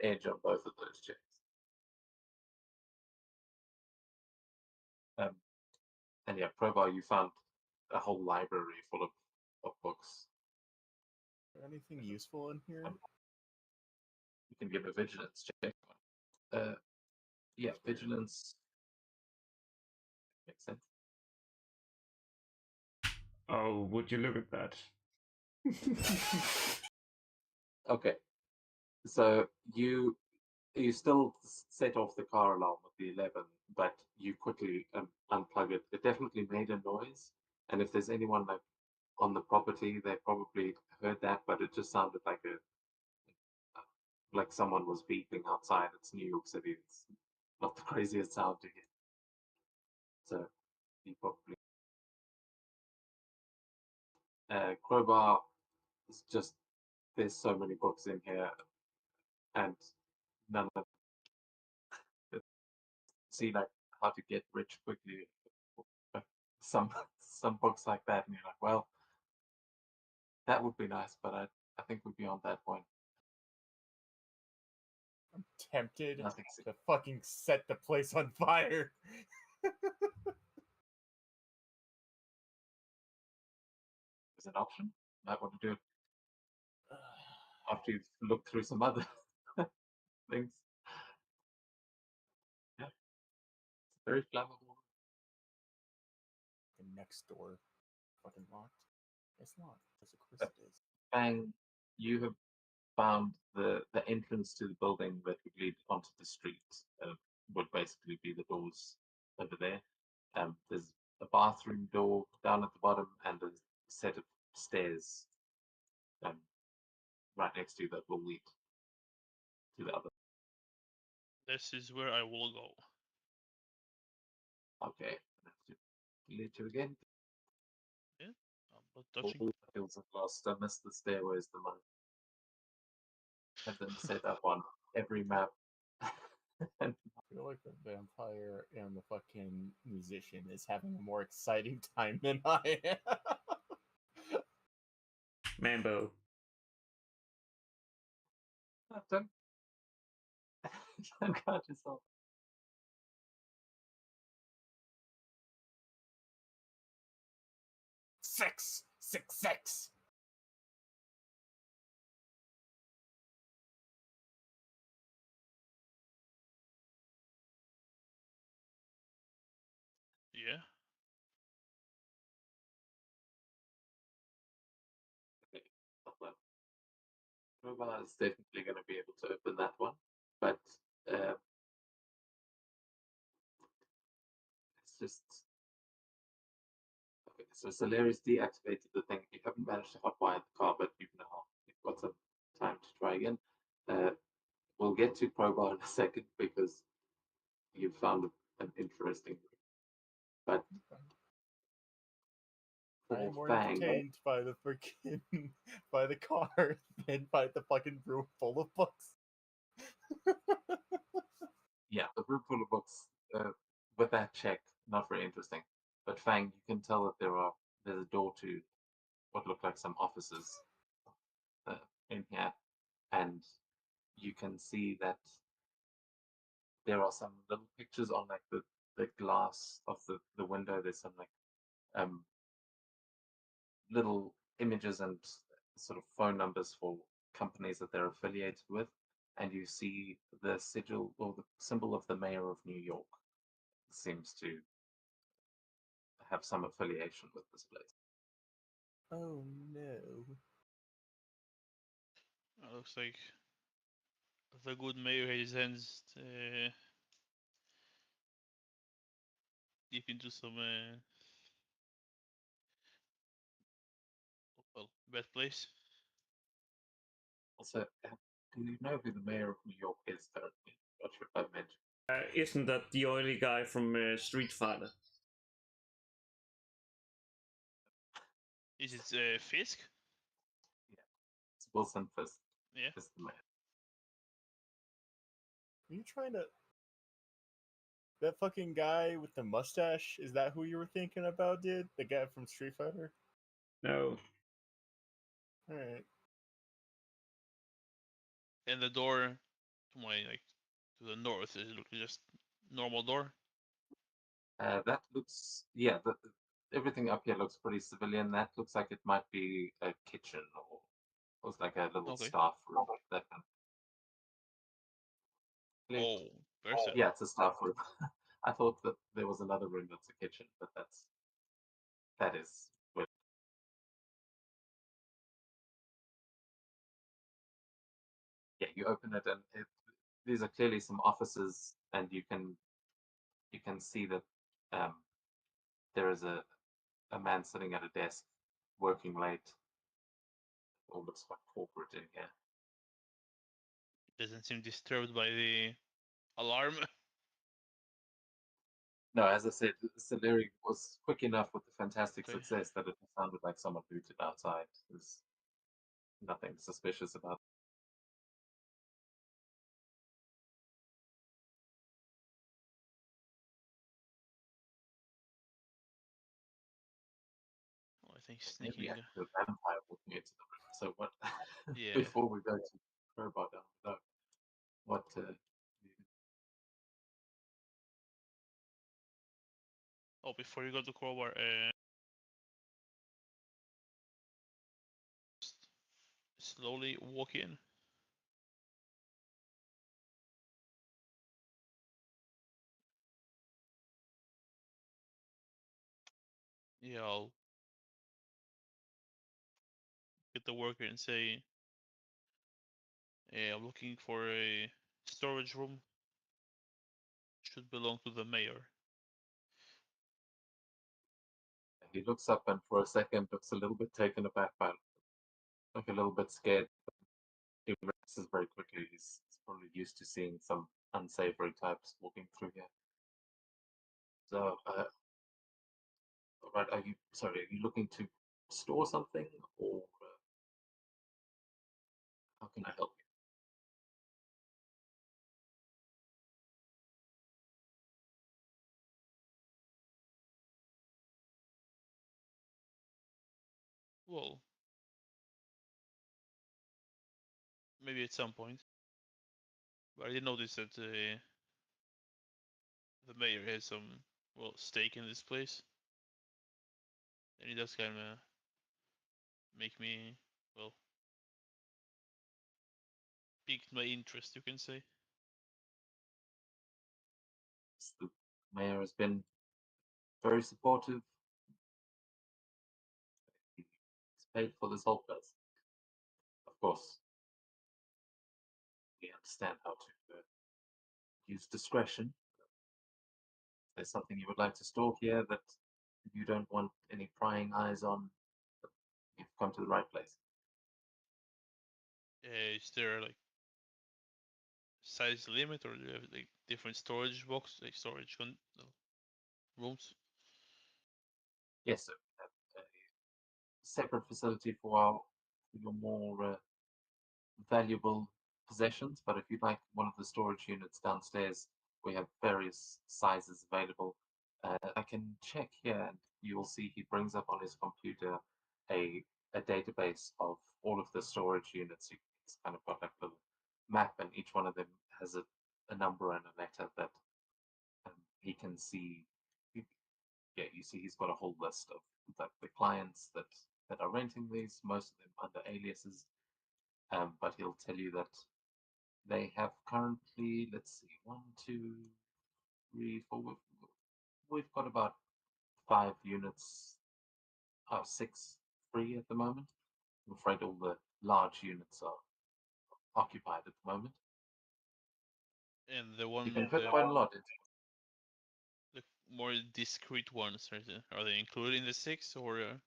edge on both of those checks. And yeah, Crowbar, you found a whole library full of books. Is there anything useful in here? You can give a vigilance check. Yeah, vigilance makes sense. Oh, would you look at that? Okay, so you still set off the car alarm with the 11, but you quickly unplug it. It definitely made a noise, and if there's anyone like on the property, they probably heard that, but it just sounded like someone was beeping outside. It's New York City. It's not the craziest sound to hear. So you probably Crowbar is just, there's so many books in here, and none of them see like how to get rich quickly. Some books like that, and you're like, well, that would be nice, but I think we're beyond that point. I'm tempted Nothing. to fucking set the place on fire. Is an option. Might want to do it after you've looked through some other things. Yeah, it's very flammable. The next door, fucking locked. It's not. There's a Chris it is. Bang! You have found the entrance to the building that would lead onto the street. Would basically be the doors over there. There's a bathroom door down at the bottom and a set of stairs right next to you that will lead to the other. This is where I will go. Okay, I have to lead you again. I'm not touching. All the fields have lost. I missed the stairways the most. Have them set up on every map. I feel like the vampire and the fucking musician is having a more exciting time than I am. Mambo. Don't Don't count yourself. Six, six, six. Yeah. Okay. Well, Crowbar is definitely going to be able to open that one, but it's just okay. So Solarius deactivated the thing. You haven't managed to hotwire the car, but you've got some time to try again. We'll get to Crowbar in a second because you found an interesting room. But I for am more Fang, entertained by the freaking by the car than by the fucking room full of books. yeah, the room full of books. With that check, not very interesting. But Fang, you can tell that there's a door to what look like some offices in here, and you can see that there are some little pictures on like the glass of the window. There's some like little images and sort of phone numbers for companies that they're affiliated with, and you see the sigil or the symbol of the mayor of New York seems to have some affiliation with this place. Oh no. Looks like the good mayor has his hands deep into some well, bad place. Also, do you know who the mayor of New York is currently? Not sure if I mentioned. Isn't that the oily guy from Street Fighter? Is it Fisk? It's Wilson Fisk. Yeah. Is the mayor. Are you trying to that fucking guy with the mustache? Is that who you were thinking about, dude? The guy from Street Fighter? No. Alright. And the door to my to the north is just normal door. That looks, yeah, everything up here looks pretty civilian. That looks like it might be a kitchen or looks like a little Okay. staff room. That kind of. Oh, person. Yeah, it's a staff room. I thought that there was another room that's a kitchen, but that is where. Yeah, you open it and these are clearly some offices, and you can see that there is a man sitting at a desk working late. All looks quite corporate in here. Doesn't seem disturbed by the alarm. No, as I said, Saleri was quick enough with the fantastic Okay. success that it sounded like someone looted outside. There's nothing suspicious about it. Well, I think Maybe sneaking. actually a vampire walking into the room. So what? Yeah. Before we go to Crowbar down below, what? Oh, before you go to Crowbar, slowly walk in. Yeah, I'll get the worker and say, "Hey, I'm looking for a storage room. Should belong to the mayor." He looks up and for a second looks a little bit taken aback by it, like a little bit scared. He relaxes very quickly. He's probably used to seeing some unsavory types walking through here. So, right, are you looking to store something, or how can I help you? Well, maybe at some point. But I did notice that the mayor has some stake in this place, and it does kind of make me piqued my interest, you can say. The mayor has been very supportive. He's paid for this whole place. Of course, we understand how to use discretion. If there's something you would like to store here that you don't want any prying eyes on, you've come to the right place. Is there like size limit, or do you have like different storage box, like storage rooms? Yes, sir. We have a separate facility for your more valuable possessions, but if you'd like one of the storage units downstairs, we have various sizes available. I can check here, and you will see he brings up on his computer a database of all of the storage units. It's kind of got like a little map, and each one of them has a number and a letter that he can see. Yeah, you see he's got a whole list of the clients that are renting these, most of them under aliases. But he'll tell you that they have currently, let's see, 1, 2, 3, 4. We've got about 5 units, 6 free at the moment. I'm afraid all the large units are occupied at the moment. And the one You can fit quite a lot into the more discreet ones, are they included in the 6, or?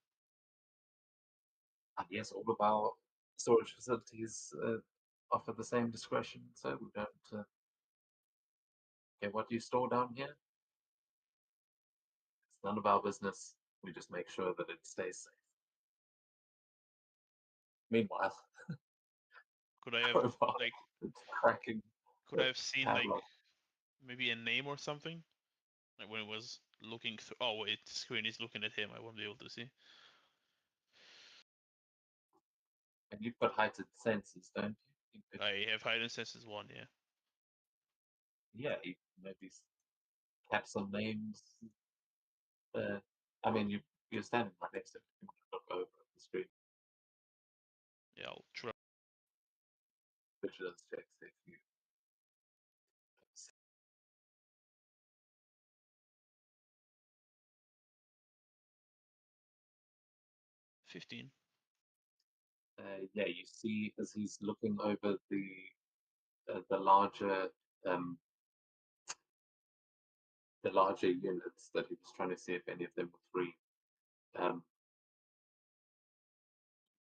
yes, all of our storage facilities offer the same discretion, so we don't get what you store down here. It's none of our business. We just make sure that it stays safe. Meanwhile, Could I have Crowbar like is cracking. could I have seen like padlock. maybe a name or something? Like when it was looking through. Oh wait, the screen is looking at him. I won't be able to see. And you've got heightened senses, don't you? You could, I have hidden senses 1, yeah. yeah, you can maybe catch some names. I mean, you're standing right next to him. You can look over at the screen. Yeah, I'll try. Vigilance checks if you. 15. Yeah, you see as he's looking over the larger the larger units that he was trying to see if any of them were free.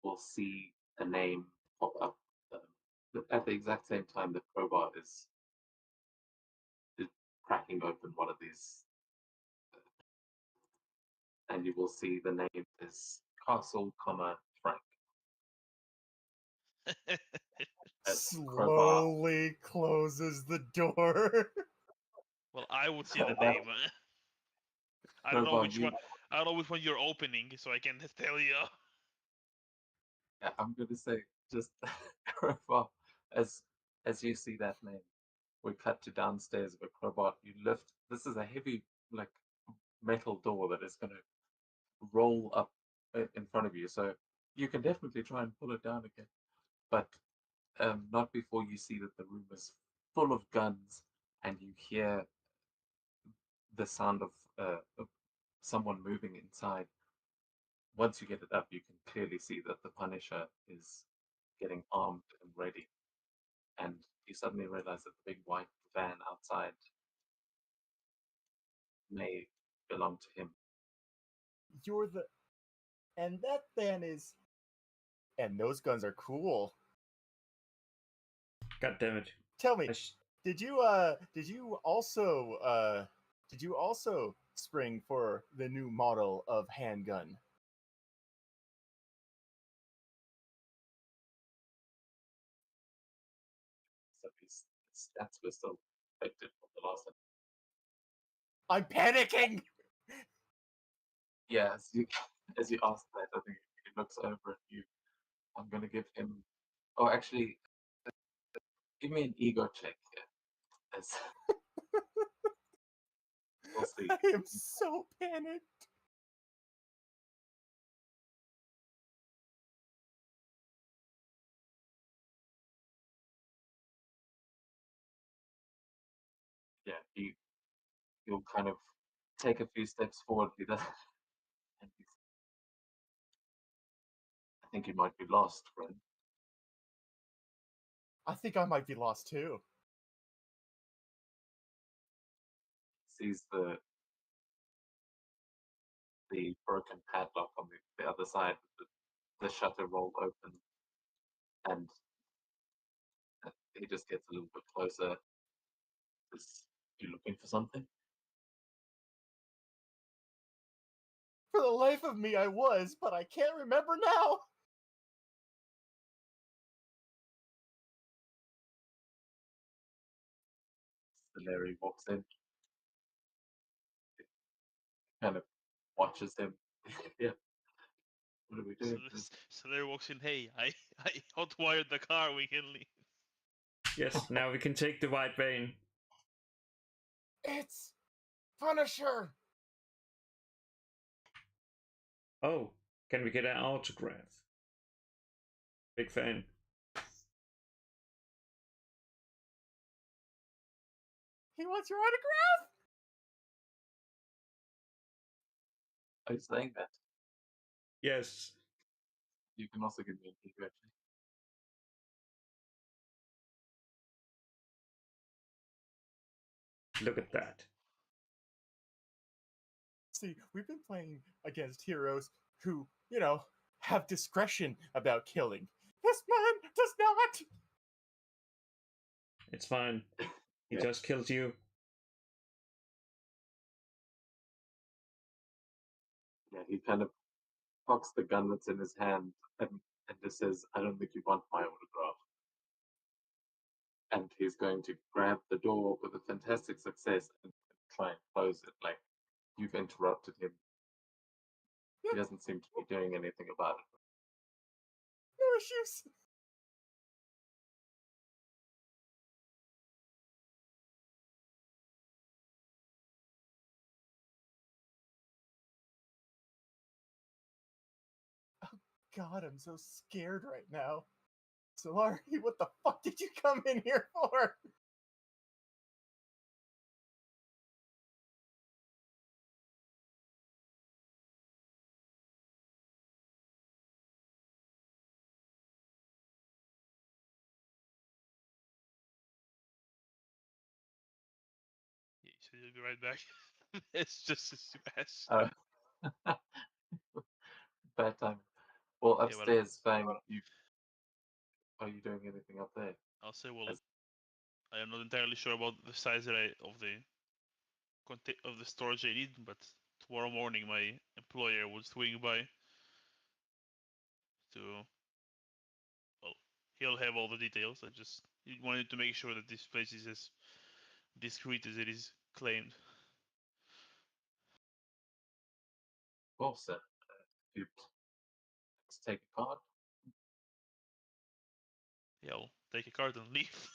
We'll see a name pop up at the exact same time that Crowbar is cracking open one of these, and you will see the name is Castle, Frank. As Crowbar. Slowly closes the door. Well, I would see the Well, name. I don't know Crowbar, which one. I don't know which one you're opening, so I can tell you. Yeah, I'm gonna say just Crowbar. As you see that name, we cut to downstairs with Crowbar. You lift. This is a heavy like metal door that is gonna roll up in front of you. So you can definitely try and pull it down again, but not before you see that the room is full of guns and you hear the sound of someone moving inside. Once you get it up, you can clearly see that the Punisher is getting armed and ready. And you suddenly realize that the big white van outside may belong to him. You're the. And that then is. And those guns are cool. God damn it. Tell me, I sh- did you also spring for the new model of handgun? So his stats were still affected from the last time. I'm panicking. Yeah, as you ask that, I think he looks over at you. I'm gonna give him. Oh, actually, Give me an ego check here. As we'll see. I am so panicked. Yeah, you'll kind of take a few steps forward. He does. And I think you might be lost, friend. I think I might be lost too. Sees the broken padlock on the other side. The shutter rolled open, and he just gets a little bit closer. You looking for something? For the life of me, I was, but I can't remember now. Larry walks in, kind of watches him. Yeah. What are we So, doing? so Larry walks in. Hey, I hotwired the car. We can leave. Yes, now we can take the white vein. It's Punisher. Oh, can we get an autograph? Big fan. He wants your autograph. Are you saying that? Yes. You can also give me an ego check. Look at that. See, we've been playing against heroes who, have discretion about killing. This man does not. It's fine. He Yeah. just killed you. Yeah, he kind of cocks the gun that's in his hand and just says, "I don't think you want my autograph." And he's going to grab the door with a fantastic success and try and close it. Like, you've interrupted him. He doesn't seem to be doing anything about it. No issues. Oh God, I'm so scared right now. Solari, what the fuck did you come in here for? Yeah, so you'll be right back. It's just a smash. Bad time. Well, Yeah, upstairs, Fang, are you doing anything up there? I'll say, well, As- I am not entirely sure about the size of the storage I need, but tomorrow morning my employer will swing by to, well, he'll have all the details. I just wanted to make sure that this place is as discreet as it is claimed. Well, sir, you'd let's take a card. Yeah, I'll take a card and leave.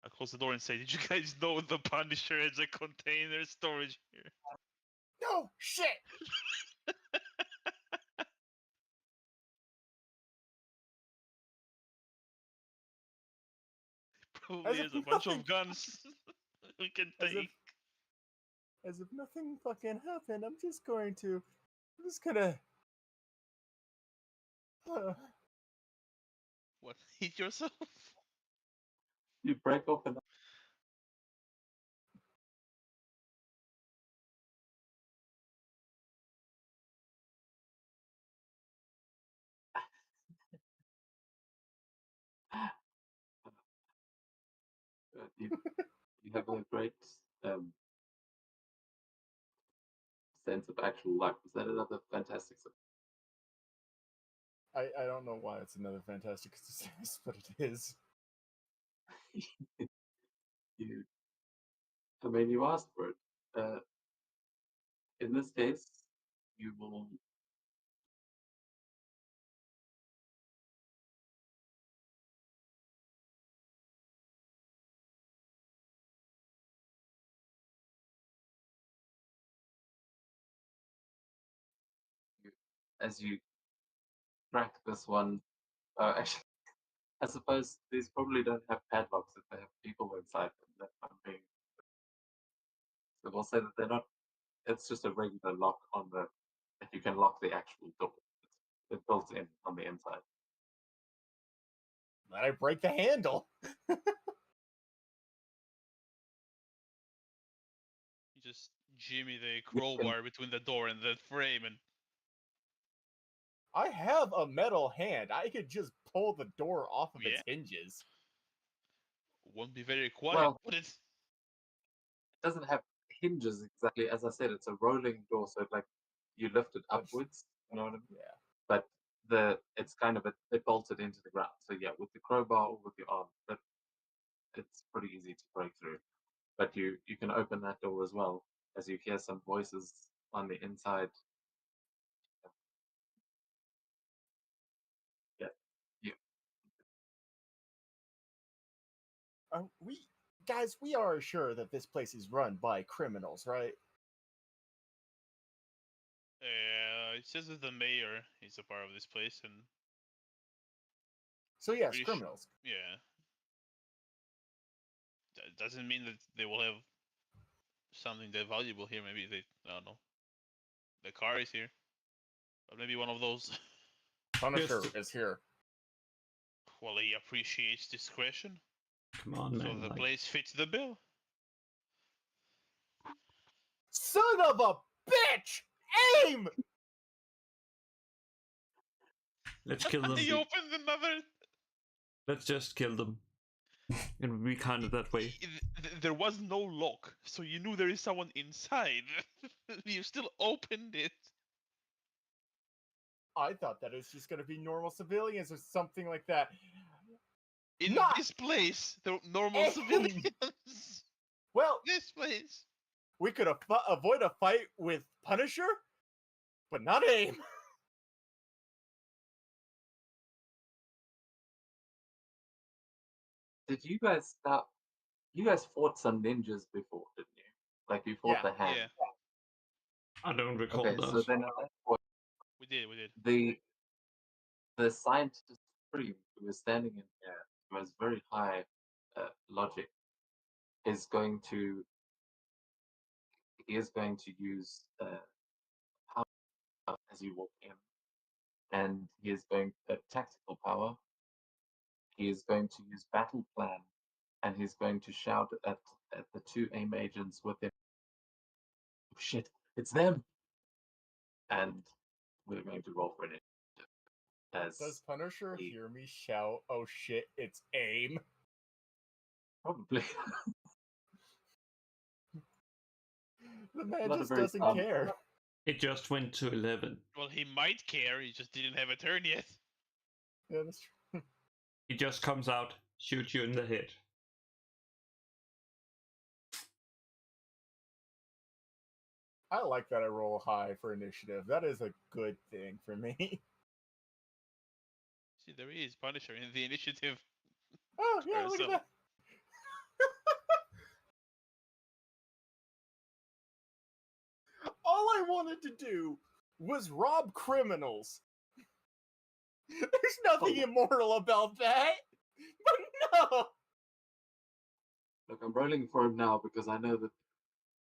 I close the door and say, "Did you guys know the Punisher has a container storage here?" No shit. Probably has a bunch of guns we can As if, take. as if nothing fucking happened. I'm just gonna. What? Hit yourself? You break open. You have a great sense of actual luck. Was that another fantastic? I don't know why it's another fantastic success, but it is. You, I mean, you asked for it. In this case, you will as you crack this one, actually, I suppose these probably don't have padlocks if they have people inside them. That I'm being. So we'll say that they're not. It's just a regular lock on the. If you can lock the actual door, it's built in on the inside. Then I break the handle. You just jimmy the crowbar between the door and the frame, and I have a metal hand. I could just pull the door off of its Yeah. hinges. won't be very quiet. Well- But it's It doesn't have hinges exactly. As I said, it's a rolling door, so like you lift it upwards. You know what I mean? Yeah. But it's kind of it bolted into the ground. So yeah, with the crowbar or with your arm, but it's pretty easy to break through. But you can open that door as well as you hear some voices on the inside. Yeah, you We are sure that this place is run by criminals, right? it says that the mayor is a part of this place, and So yes, Pretty criminals. yeah, that doesn't mean that they will have something that valuable here. Maybe they, I don't know, the car is here, but maybe one of those. Punisher Yes. is here. Well, he appreciates discretion, Come on, so man. the like, place fits the bill. Son of a bitch! Aim! let's kill them. He opened another. Let's just kill them. It would be kind of that way. There was no lock, so you knew there is someone inside. You still opened it. I thought that it was just gonna be normal civilians or something like that. In Not this place, the normal aim! civilians. Well, This place. we could avoid a fight with Punisher, but not aim. did you guys start? You guys fought some ninjas before, didn't you? Like you fought Yeah. the hand. Yeah, I don't recall Okay, that. so then at that point, we did. We did. the scientist Supreme who was standing in there, who has very high logic, is going to use power as you walk in, and he is going tactical power. He is going to use battle plan, and he's going to shout at the two AIM agents with him. Oh, shit, it's them! And we're going to roll for it. Does Punisher he- hear me shout, "Oh shit, it's aim"? Probably. The man Not a just very doesn't smart- care. It just went to 11. Well, he might care. He just didn't have a turn yet. Yeah, that's true. He just comes out, shoots you in the head. I like that I roll high for initiative. That is a good thing for me. See, there is Punisher in the initiative. Oh yeah, look at So- that. All I wanted to do was rob criminals. There's nothing immoral about that. But no. Look, I'm rolling for him now because I know that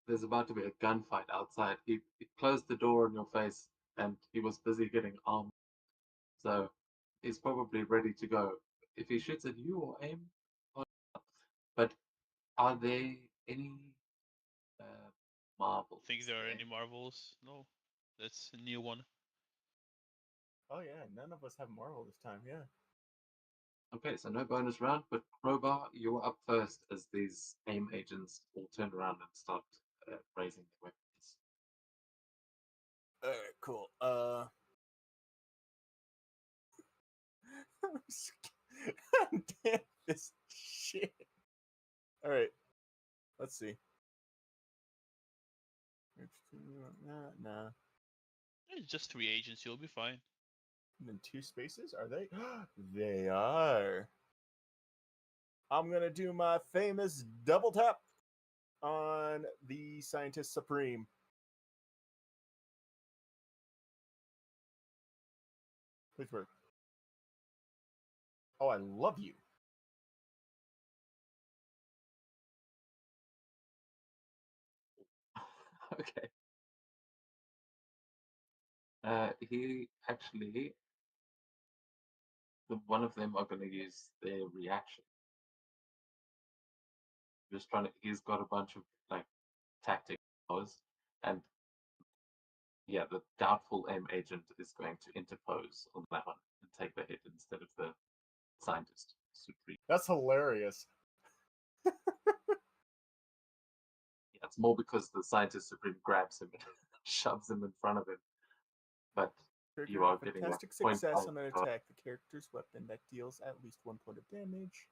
there's about to be a gunfight outside. He closed the door in your face and he was busy getting armed. So he's probably ready to go. If he shoots at you or aim, but are there any marbles? Think there are there? any marvels? No, that's a new one. Oh yeah, none of us have Marvel this time. Yeah. Okay, so no bonus round, but Crowbar, you're up first as these AIM agents all turn around and start raising their weapons. Alright, cool. Damn this shit. Alright. Let's see. Nah. It's just 3 agents. You'll be fine. And then 2 spaces? Are they? They are. I'm gonna do my famous double tap on the Scientist Supreme. Please work. Oh, I love you. Okay. He actually, one of them are going to use their reaction. Just trying to. He's got a bunch of like tactic powers, and yeah, the doubtful M agent is going to interpose on that one and take the hit instead of the scientist supreme. That's hilarious. Yeah, it's more because the scientist supreme grabs him and shoves him in front of him. But you are getting a fantastic point success five on an dot. attack. The character's weapon that deals at least 1 point of damage.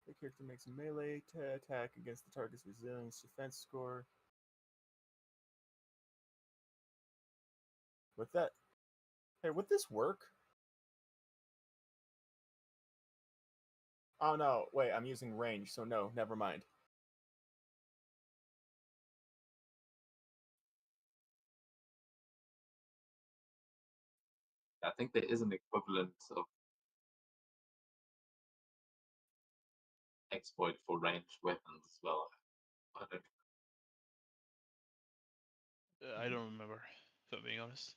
The character makes a melee attack against the target's resilience defense score. With that, hey, would this work? Oh no, wait, I'm using range, so no, never mind. I think there is an equivalent of exploit for ranged weapons as well. I don't. I don't remember, if I'm being honest.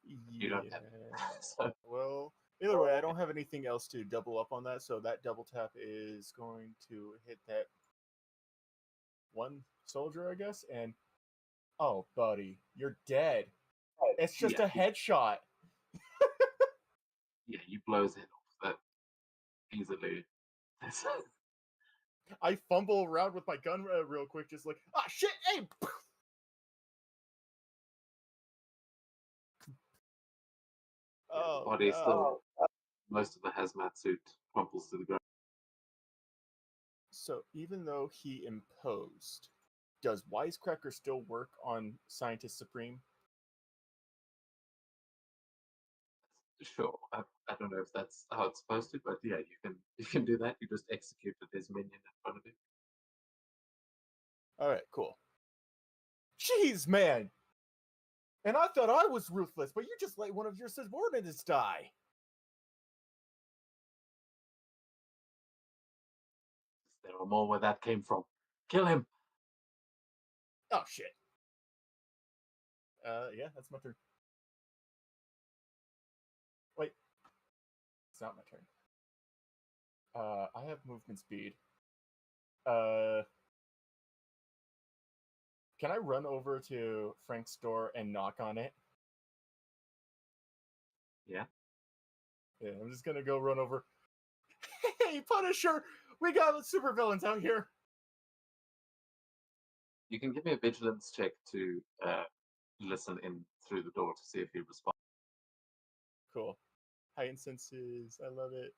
You don't have so Well, either way, I don't have anything else to double up on that, so that double tap is going to hit that one soldier, I guess, and oh, buddy, you're dead. It's just yeah, a headshot. yeah, you blow his head off that easily. I fumble around with my gun real quick, just like, ah, shit, hey! Oh, body no. still, most of the hazmat suit crumples to the ground. So even though he imposed, does Wisecracker still work on Scientist Supreme? Sure, I don't know if that's how it's supposed to, but yeah, you can do that. You just executed his minion in front of him. All right, cool. Jeez, man. And I thought I was ruthless, but you just let one of your subordinates die. There are more where that came from. Kill him. Oh shit. Yeah, that's my turn. Wait. It's not my turn. I have movement speed. Can I run over to Frank's door and knock on it? Yeah. Yeah, I'm just gonna go run over. Hey, Punisher! We got supervillains out here! You can give me a vigilance check to listen in through the door to see if he responds. Cool. Heightened senses. I love it.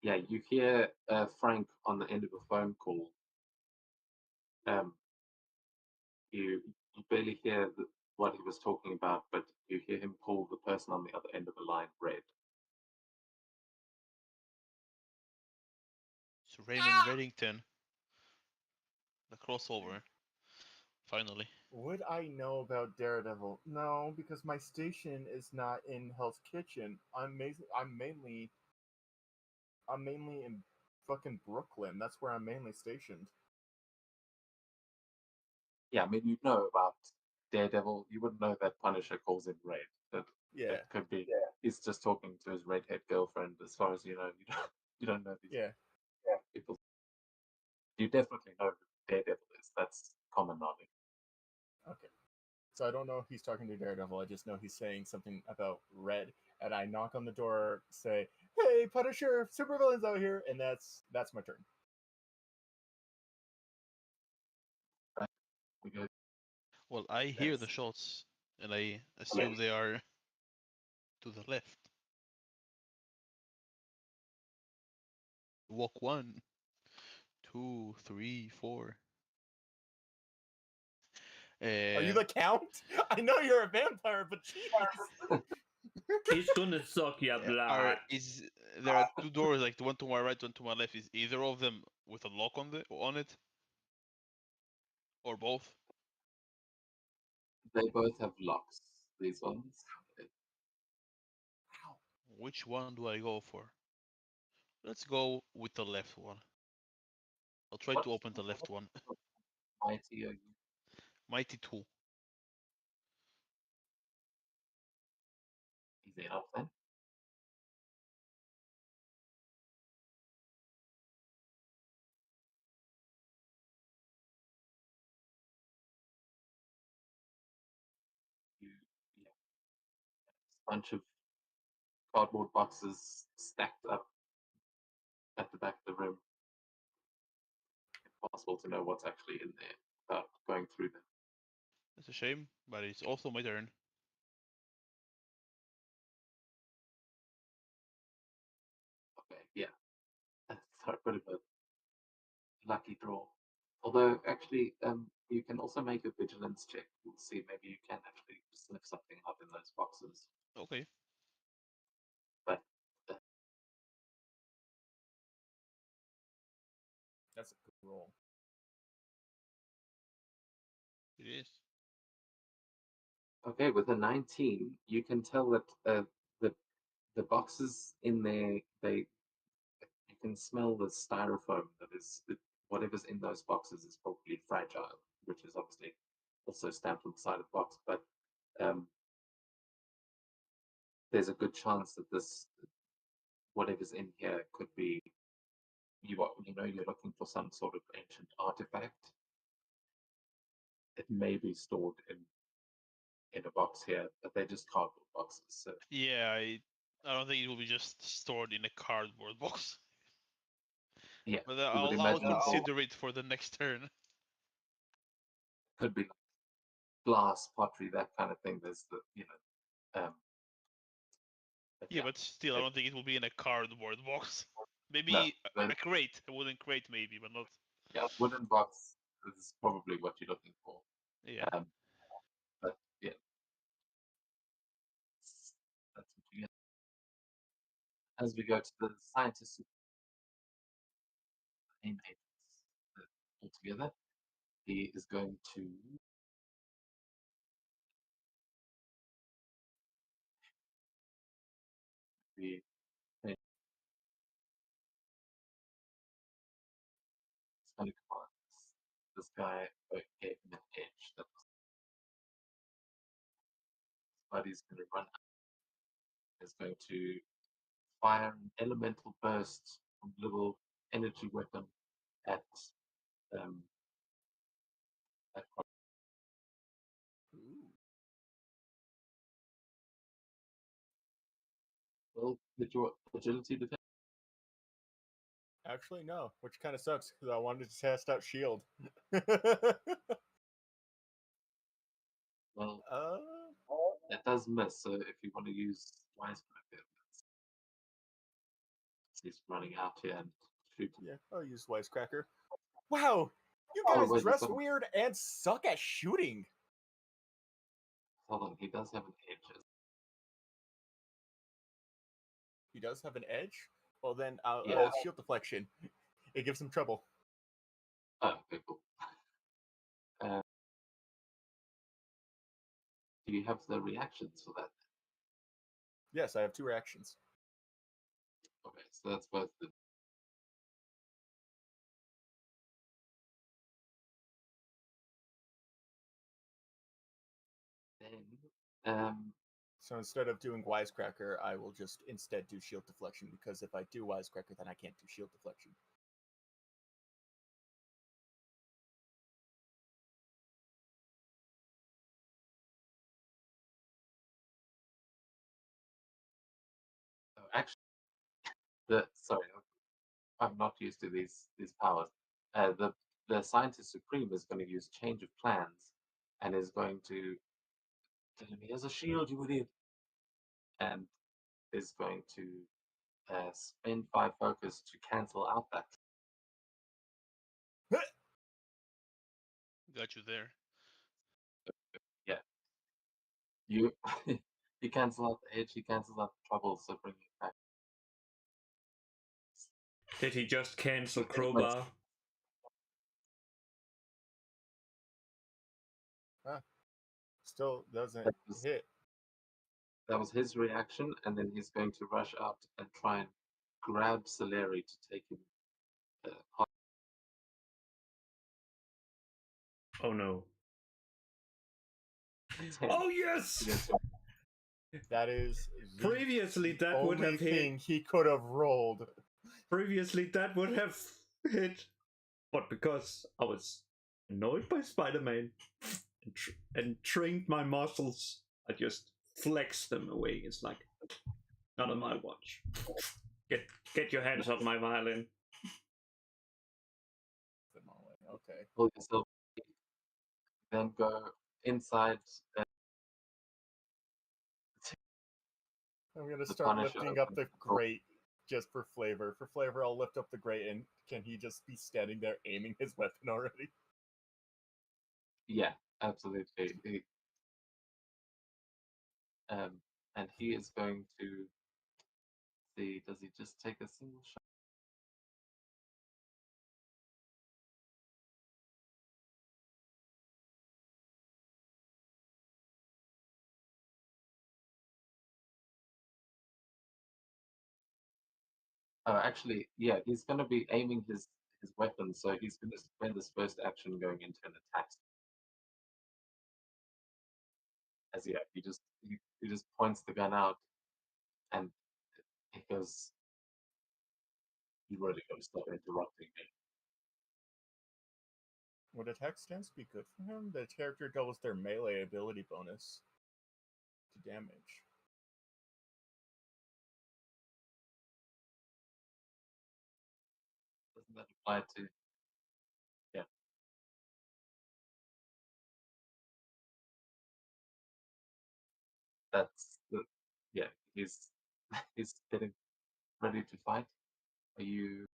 Yeah, you hear Frank on the end of a phone call. You barely hear what he was talking about, but you hear him call the person on the other end of the line Red. So Raymond Reddington, the crossover, finally. Would I know about Daredevil? No, because my station is not in Hell's Kitchen. I'm mainly in fucking Brooklyn. That's where I'm mainly stationed. Yeah, I mean, you'd know about Daredevil. You wouldn't know that Punisher calls him Red. That Yeah. it could be he's just talking to his redhead girlfriend. As far as you know, you don't know these Yeah. people. You definitely know who Daredevil is. That's common knowledge. Okay. So I don't know if he's talking to Daredevil. I just know he's saying something about Red, and I knock on the door, say, "Hey, Punisher, supervillains out here," and that's my turn. We go. Well, I hear the Yes. shots, and I assume they are to the left. Walk 1, 2, 3, 4. Are you the Count? I know you're a vampire, but jeez. He's gonna suck your blood. There are two doors, like the one to my right, one to my left. Is either of them with a lock on it, or both? They both have locks. These ones. Which one do I go for? Let's go with the left one. I'll try What to open the left one. mighty are you? Mighty 2. Easy enough then. You, yeah, bunch of cardboard boxes stacked up at the back of the room. Impossible to know what's actually in there without going through them. It's a shame, but it's also my turn. Okay, yeah. That's a bit of a lucky draw. Although, actually, you can also make a vigilance check. We'll see, maybe you can actually sniff something out in those boxes. Okay. But That's a good roll. It is. okay, with a 19, you can tell that the boxes in there, you can smell the styrofoam that is whatever's in those boxes is probably fragile, which is obviously also stamped on the side of the box. But there's a good chance that this whatever's in here could be you're looking for some sort of ancient artifact. It may be stored in a box here, but they're just cardboard boxes. So Yeah, I don't think it will be just stored in a cardboard box. yeah, But you would I'll imagine it consider it for the next turn. could be glass, pottery, that kind of thing. There's the but Yeah, but still, I don't think it will be in a cardboard box. Maybe no, a crate, a wooden crate, maybe, but not. yeah, wooden box is probably what you're looking for. Yeah. But yeah, that's what you get. As we go to the scientists name agents altogether, he is going to be going to command this guy gave him an edge that was buddy's going to run out, is going to fire an elemental burst from little energy weapon at um at well, did your agility defense? Actually, no, which kind of sucks because I wanted to test out shield. Well, uh, that does miss. So if you want to use wisecracker, he's running out here and shooting. yeah, I'll use Wisecracker. Wow, you Oh, guys wait, dress he's got- weird and suck at shooting. Hold on, he does have an edge. He does have an edge. Well, then Yeah. shield deflection. It gives him trouble. Oh, okay, cool. Do you have the reactions for that? Yes, I have 2 reactions. Okay, so that's both the then So instead of doing Wisecracker, I will just instead do shield deflection because if I do Wisecracker, then I can't do shield deflection. actually sorry, I'm not used to these powers. The scientist supreme is going to use change of plans and is going to tell him he has a shield, you idiot, and is going to spend 5 focus to cancel out that. Got you there. Yeah, you you cancel out the edge, he cancels out the trouble, so bring it back. Did he just cancel Anyways. Crowbar? Still doesn't That was- hit. That was his reaction, and then he's going to rush out and try and grab Saleri to take him. Oh no. 10. Oh yes! Yes, That is the Previously that would only have hit. thing he could have rolled. Previously that would have hit. But because I was annoyed by Spider-Man and trained my muscles, I just flexed them away. It's like, not on my watch. Get your hands off my violin. Okay. pull yourself, then go inside. I'm gonna The start Punisher lifting up opens the the door. grate just for flavor. For flavor, I'll lift up the grate, and can he just be standing there aiming his weapon already? Yeah, absolutely. And he is going to see. Does he just take a single shot? Actually, yeah, he's going to be aiming his weapon, so he's going to spend his first action going into an attack. As he just points the gun out, and he goes, "You really got to stop interrupting me." Would attack stance be good for him? The character doubles their melee ability bonus to damage. Doesn't that apply to? Yeah. That's the. Yeah, he's he's getting ready to fight. Are you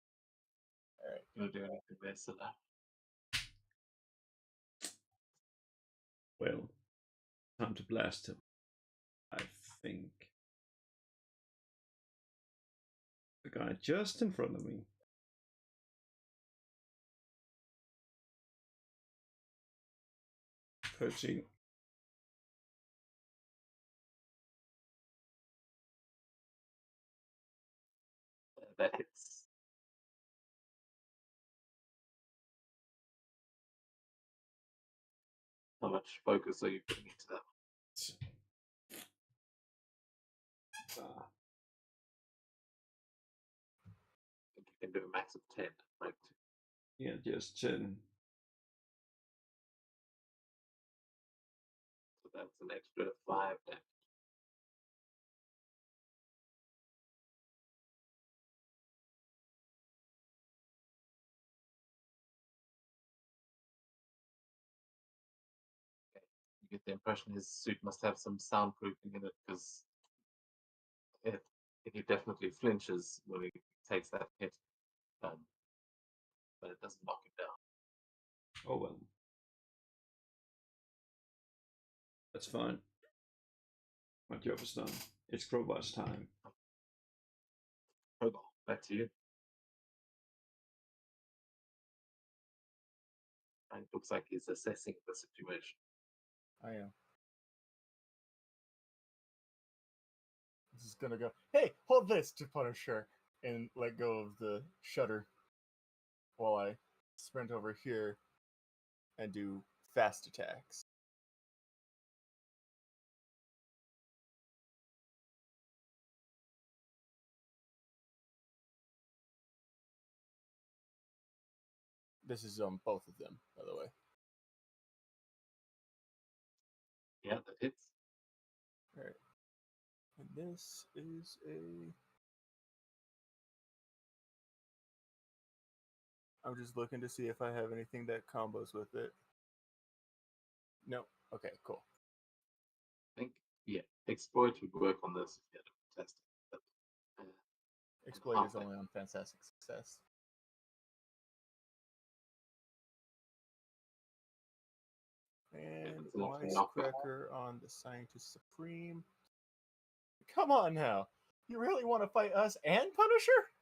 Alright. going to do anything there, Silla? Well, time to blast him. I think. The guy just in front of me. Coaching. That hits. How much focus are you putting into that? I think you can do a max of 10, right? Yeah, just 10. So that's an extra 5 damage. You get the impression his suit must have some soundproofing in it, because he definitely flinches when he takes that hit, but it doesn't knock him down. Oh well. That's fine. My job is done. It's Crowbar's time. Crowbar, back to you. And it looks like he's assessing the situation. I am. This is gonna go, hey, hold this to Punisher, and let go of the shutter while I sprint over here and do fast attacks. This is on both of them, by the way. Yeah, that hits. Alright. And this is a... I'm just looking to see if I have anything that combos with it. No. Okay, cool. I think, yeah, exploit would work on this if you had a fantastic. But, Exploit is only on fantastic success. And it's not a Wisecracker on the Scientist Supreme. Come on now. You really want to fight us and Punisher?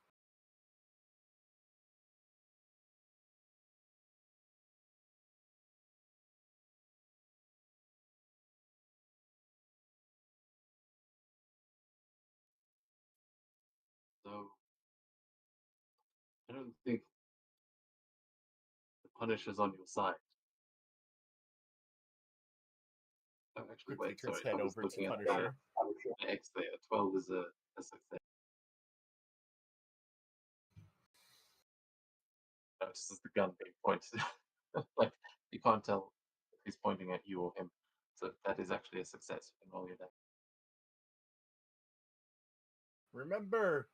I don't think the Punisher's on your side. Oh, actually, Quickly wait, turns sorry. I head was over to looking at Punisher. the X there. 12 is a success. No, this is the gun being pointed. Like, you can't tell if he's pointing at you or him. So that is actually a success. You can roll your damage. Remember,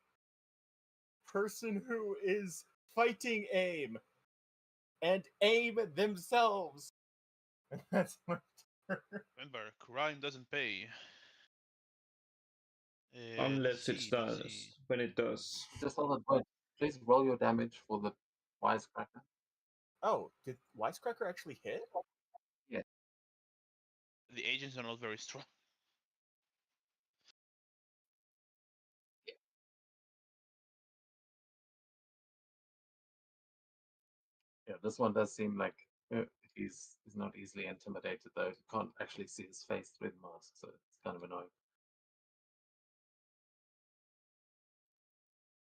person who is fighting aim and aim themselves. And that's my turn. Remember, crime doesn't pay. Unless it let's see. does. When it does. Just on the point, please roll your damage for the Wisecracker. Oh, did Wisecracker actually hit? The agents are not very strong. Yeah, this one does seem like he's not easily intimidated, though. You can't actually see his face through the mask, so it's kind of annoying.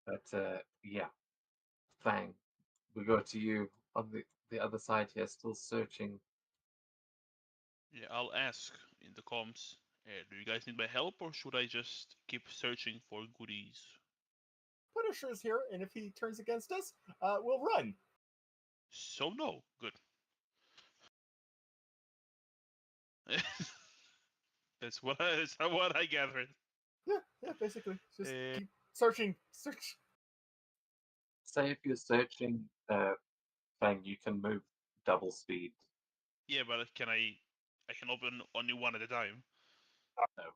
But yeah, Fang, we go to you on the other side here, still searching. Yeah, I'll ask in the comms. Do you guys need my help, or should I just keep searching for goodies? Punisher's here, and if he turns against us, we'll run. So no, good. That's what I gathered. Yeah, basically. Just Uh, keep searching. Search. Say if you're searching Fang, you can move double speed. Yeah, but I can open only one at a time.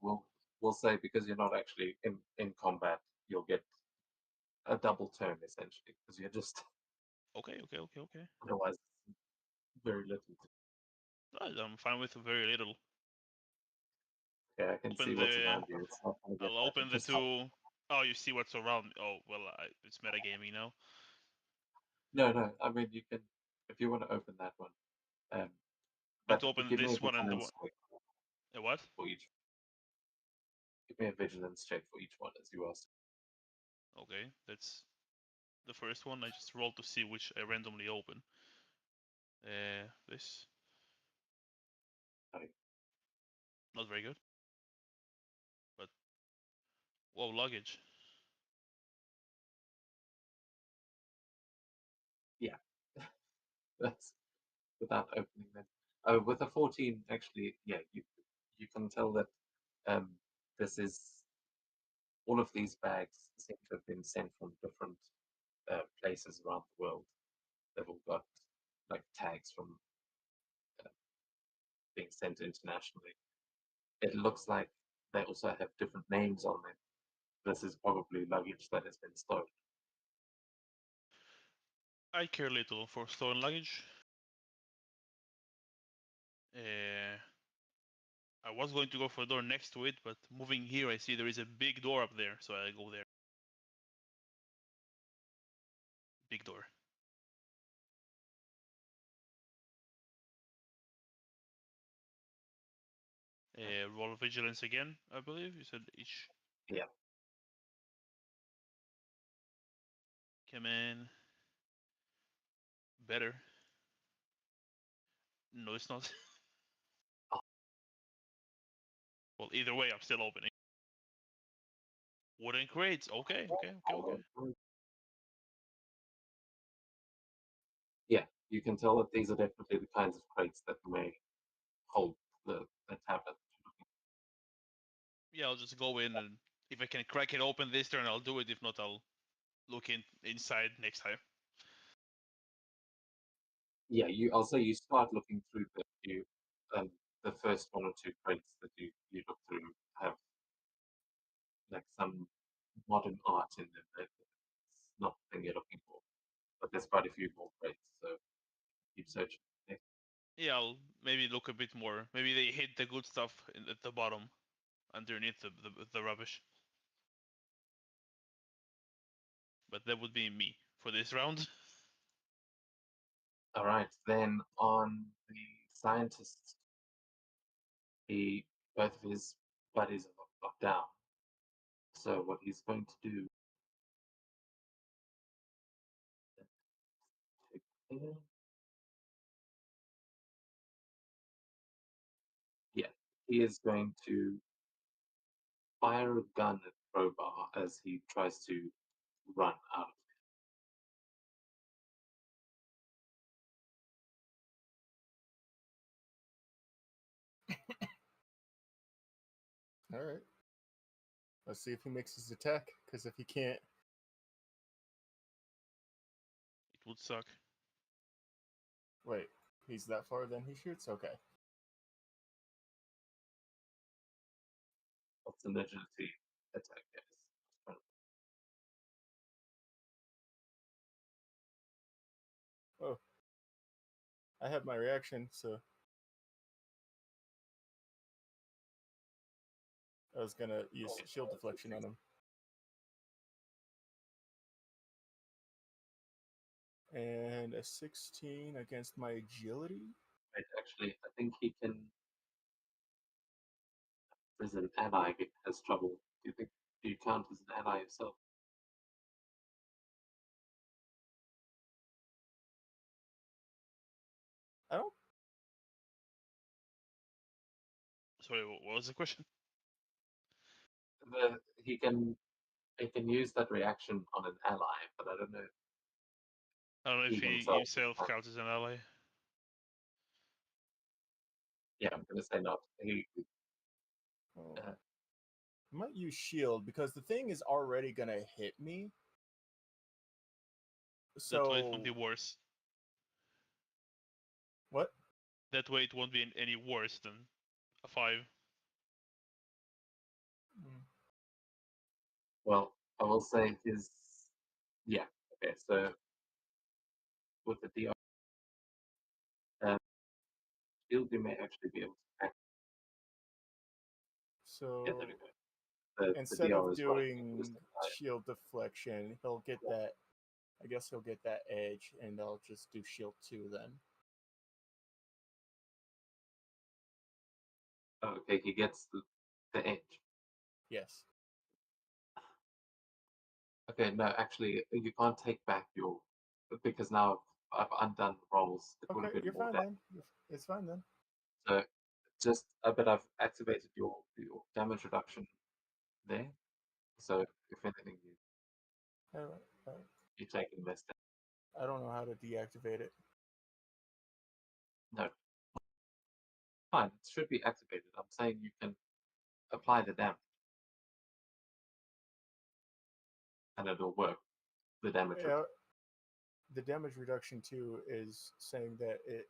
We'll say because you're not actually in combat, you'll get a double turn essentially because you're just Okay. otherwise very little. I'm fine with very little. Yeah, I can Open see what's the- around you. It's not gonna get I'll that open the interesting. two. Oh, you see what's around me. Oh, well, it's metagaming now. No. I mean, you can if you want to open that one. But But open give me a this one and the vigilance one. check What? for each. Give me a vigilance check for each one as you asked. Okay, that's the first one. I just rolled to see which I randomly open. This. Okay. Not very good. But whoa, luggage. That's without opening them. With a 14, actually, yeah, you can tell that this is all of these bags seem to have been sent from different places around the world. They've all got like tags from uh, being sent internationally. It looks like they also have different names on them. This is probably luggage that has been stolen. I care little for stolen luggage. I was going to go for the door next to it, but moving here, I see there is a big door up there, so I go there. Big door. Roll vigilance again, I believe. You said each. Yeah. Come in. Better. No, it's not. Well, either way, I'm still opening. Wooden crates. Okay. Yeah, you can tell that these are definitely the kinds of crates that may hold the tablet. Yeah, I'll just go in, and if I can crack it open this turn, I'll do it. If not, I'll look inside next time. Yeah, I'll say you start looking through the first one or two crates that you look through have like some modern art in them. It's not the thing you're looking for, but there's quite a few more crates, so keep searching. Yeah, I'll maybe look a bit more. Maybe they hid the good stuff at the bottom, underneath the rubbish. But that would be me for this round. All right, then on the scientist, both of his buddies are locked down. So what he's going to do Yeah, he is going to fire a gun at Crowbar as he tries to run out. All right. Let's see if he makes his attack. Because if he can't, It would suck. wait, he's that far. Then he shoots. Okay. What's an agility attack, guys? Oh, I have my reaction, so I was gonna use shield deflection on him. And a 16 against my agility. Right, actually, I think he can. There's an ally that has trouble. Do you count as an ally yourself? I don't. Sorry, what was the question? He can use that reaction on an ally, but I don't know. I don't know if He he himself himself can't. counts as an ally. Yeah, I'm gonna say not. Oh. Uh, I might use shield because the thing is already gonna hit me. That way it won't So be worse. what? That way it won't be any worse than a 5. Mm. Well, I will say his. Yeah. Okay. So with the DR, shield, you may actually be able to act. So Yeah, there we go. The instead DR of is running into his doing shield deflection, he'll get that. I guess he'll get that edge, and I'll just do shield 2 then. Oh, okay, he gets the edge. Yes. Okay, no, actually, you can't take back your because now I've undone the rolls. It would have Okay, been you're more fine damage. then. It's fine then. So but I've activated your damage reduction there. So if anything, Alright, alright. you're taking less damage. I don't know how to deactivate it. No, fine, it should be activated. I'm saying you can apply the damage, and it'll work. The damage. Yeah, the damage reduction 2 is saying that it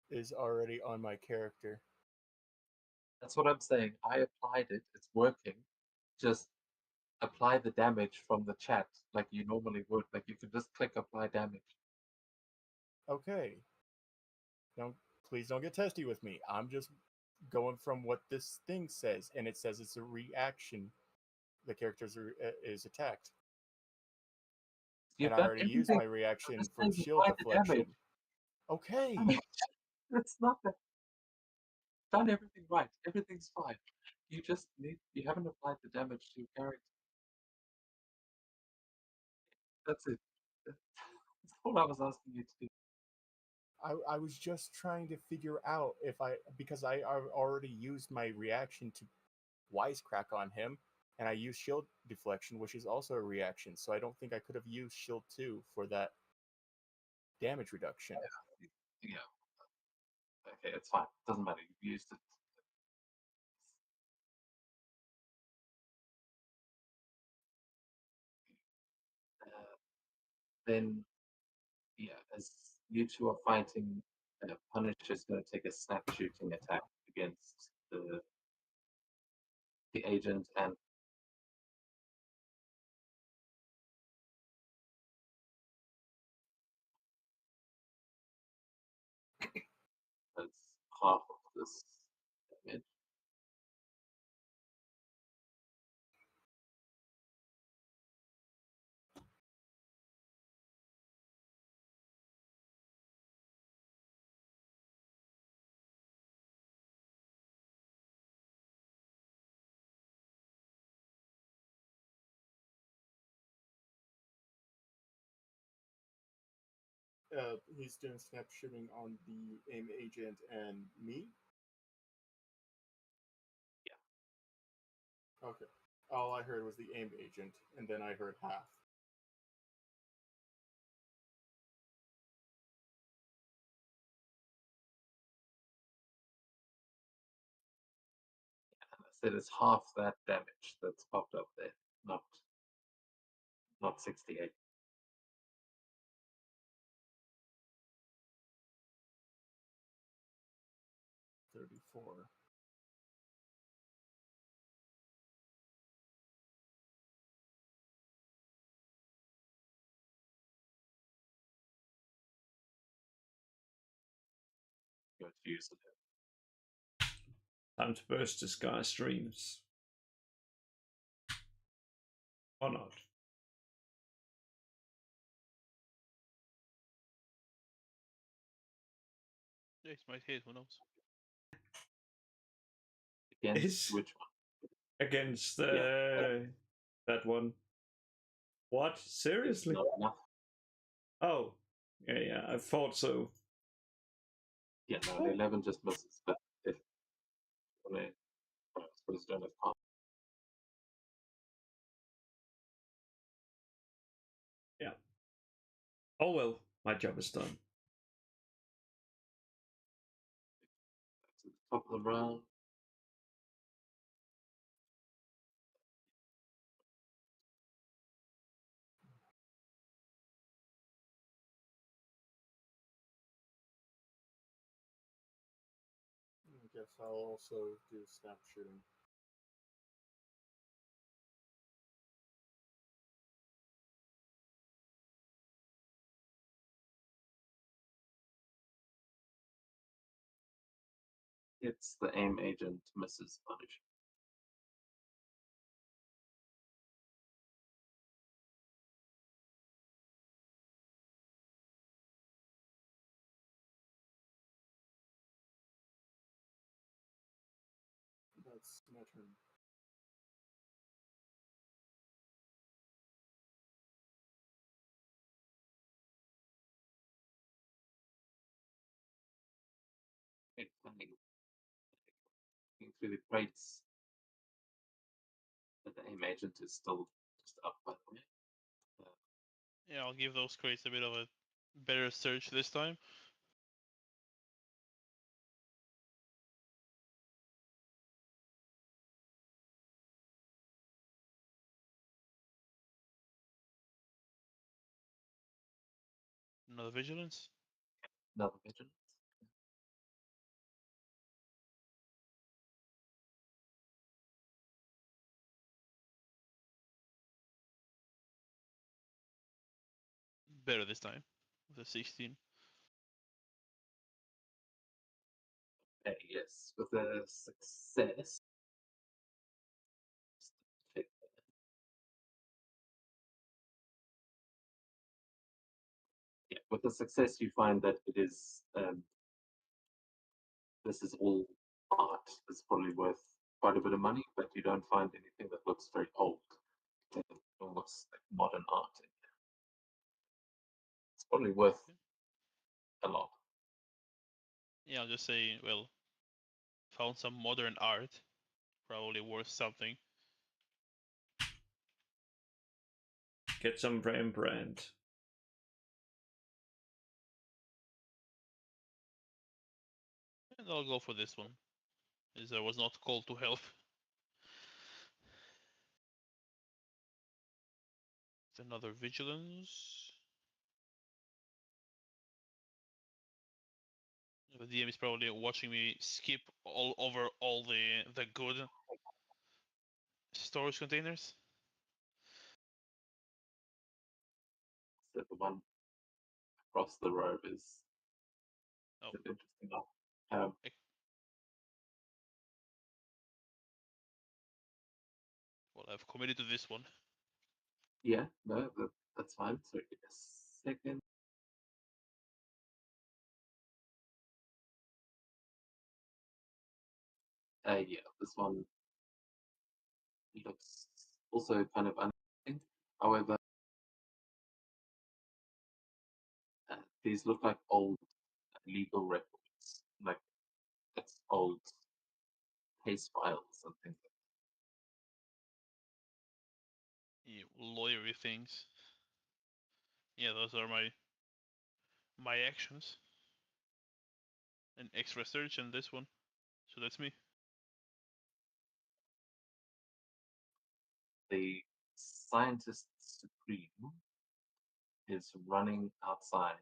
is already on my character. That's what I'm saying. I applied it. It's working. Just apply the damage from the chat like you normally would. Like you can just click apply damage. Okay. Please don't get testy with me. I'm just going from what this thing says, and it says it's a reaction. The character is attacked. You've And I done already used everything. my reaction Just for saying shield apply the damage. deflection. Okay. I mean, it's not that. Done everything right. Everything's fine. You just you haven't applied the damage to your character. That's it. That's all I was asking you to do. I was just trying to figure out because I already used my reaction to wisecrack on him, and I used shield deflection, which is also a reaction. So I don't think I could have used shield 2 for that damage reduction. Yeah. Okay, it's fine. Doesn't matter. You've used it. Then, yeah, as you two are fighting, Punisher's going to take a snap shooting attack against the agent, and that's half of this damage. he's doing snap shooting on the AIM agent and me? Yeah. Okay. All I heard was the AIM agent, and then I heard half. And I said it's half that damage that's popped up there, not 68. $34. Going to use it. Time to burst this guy's streams. Or not. It might hit, who knows? Against Is- which one? Against Yeah. that one. What? Seriously? Not enough. Oh. Yeah, I thought so. Yeah, no, the 11 just misses, but if what is done as part. Yeah. Oh well, my job is done. To the top of the round. I guess I'll also do snap shooting. It's the AIM agent misses punish. That's my turn. It's funny. Looking through the crates, but the AIM agent is still just up, by the way. Yeah, I'll give those crates a bit of a better search this time. Another vigilance. Another vigilance. Better this time. With a 16. Okay, yes, with a success. Yeah, with a success, you find that it is this is all art. It's probably worth quite a bit of money, but you don't find anything that looks very old. Almost like modern art in here. It's probably worth a lot. Yeah, I'll just say, well, found some modern art. Probably worth something. Get some Rembrandt. And I'll go for this one. As I was not called to help. It's another vigilance. The DM is probably watching me skip all over all the good storage containers. So the one across the road is Oh. an interesting one. Well, I've committed to this one. Yeah, no, that's fine. So give me a second. Yeah, this one looks also kind of uninteresting. However, these look like old legal records, like it's old case files and things. Yeah, lawyery things. Yeah, those are my actions. An extra search and this one. So that's me. The scientist supreme is running outside,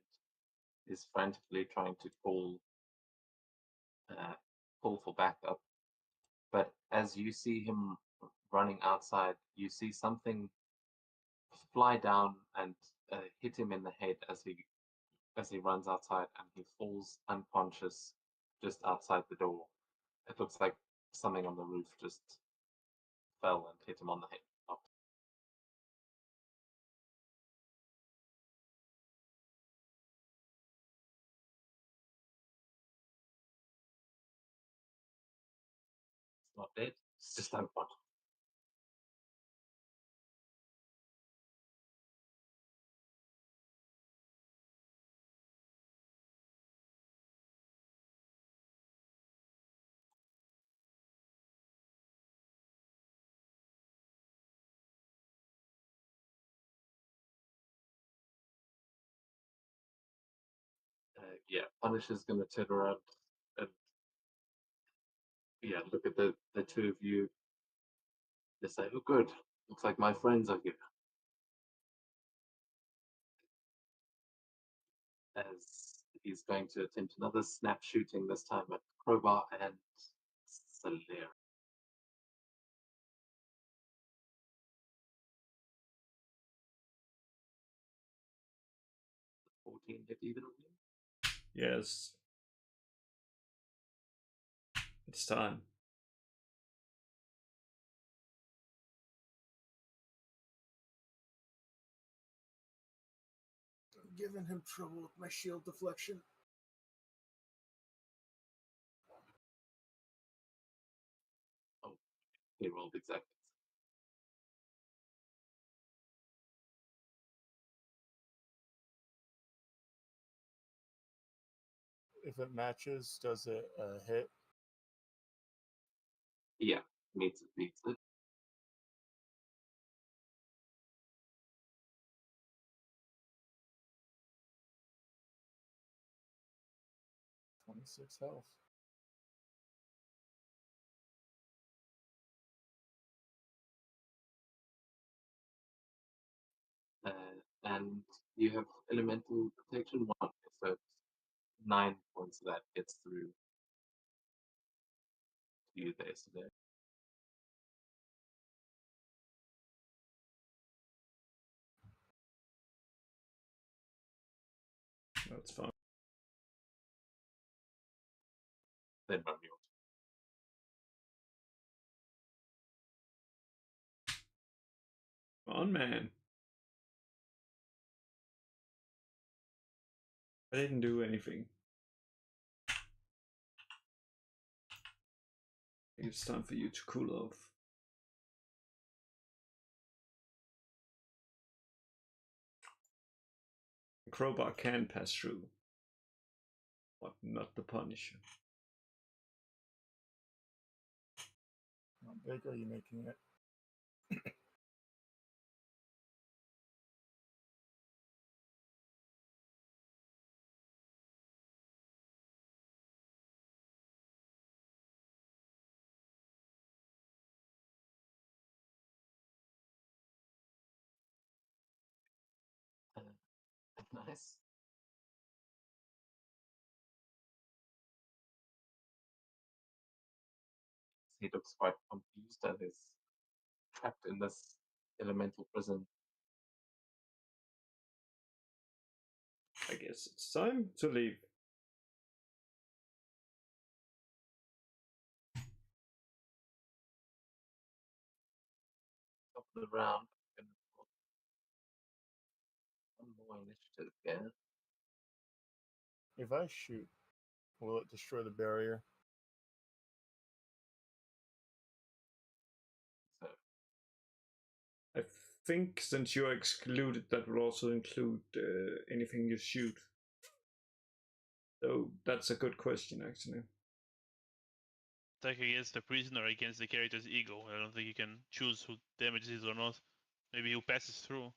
is frantically trying to call for backup. But as you see him running outside, you see something fly down and hit him in the head as he runs outside, and he falls unconscious just outside the door. It looks like something on the roof just fell and hit him on the head. It's not dead. It's just unconscious. Yeah, Punisher's gonna turn around and look at the two of you. They say, "Oh, good. Looks like my friends are here." As he's going to attempt another snap shooting, this time at Crowbar and Solera. 14 hit either of you? Yes. It's time. I'm giving him trouble with my shield deflection. He rolled exactly. If it matches, does it hit? Yeah, meets it, beats it. .26 health. And you have elemental protection 1, so it's 9 points of that gets through to you there, so there. That's fine. Then run yours. Come on, man. I didn't do anything. I think it's time for you to cool off. The crowbar can pass through, but not the Punisher. How big are you making it? Nice. He looks quite confused and is trapped in this elemental prison. I guess it's time to leave. Top of the round. One more initiative, yeah. If I shoot, will it destroy the barrier? So I think since you're excluded, that will also include anything you shoot. So that's a good question, actually. Attack against the prisoner, against the character's ego. I don't think you can choose who damages it or not. Maybe who passes through.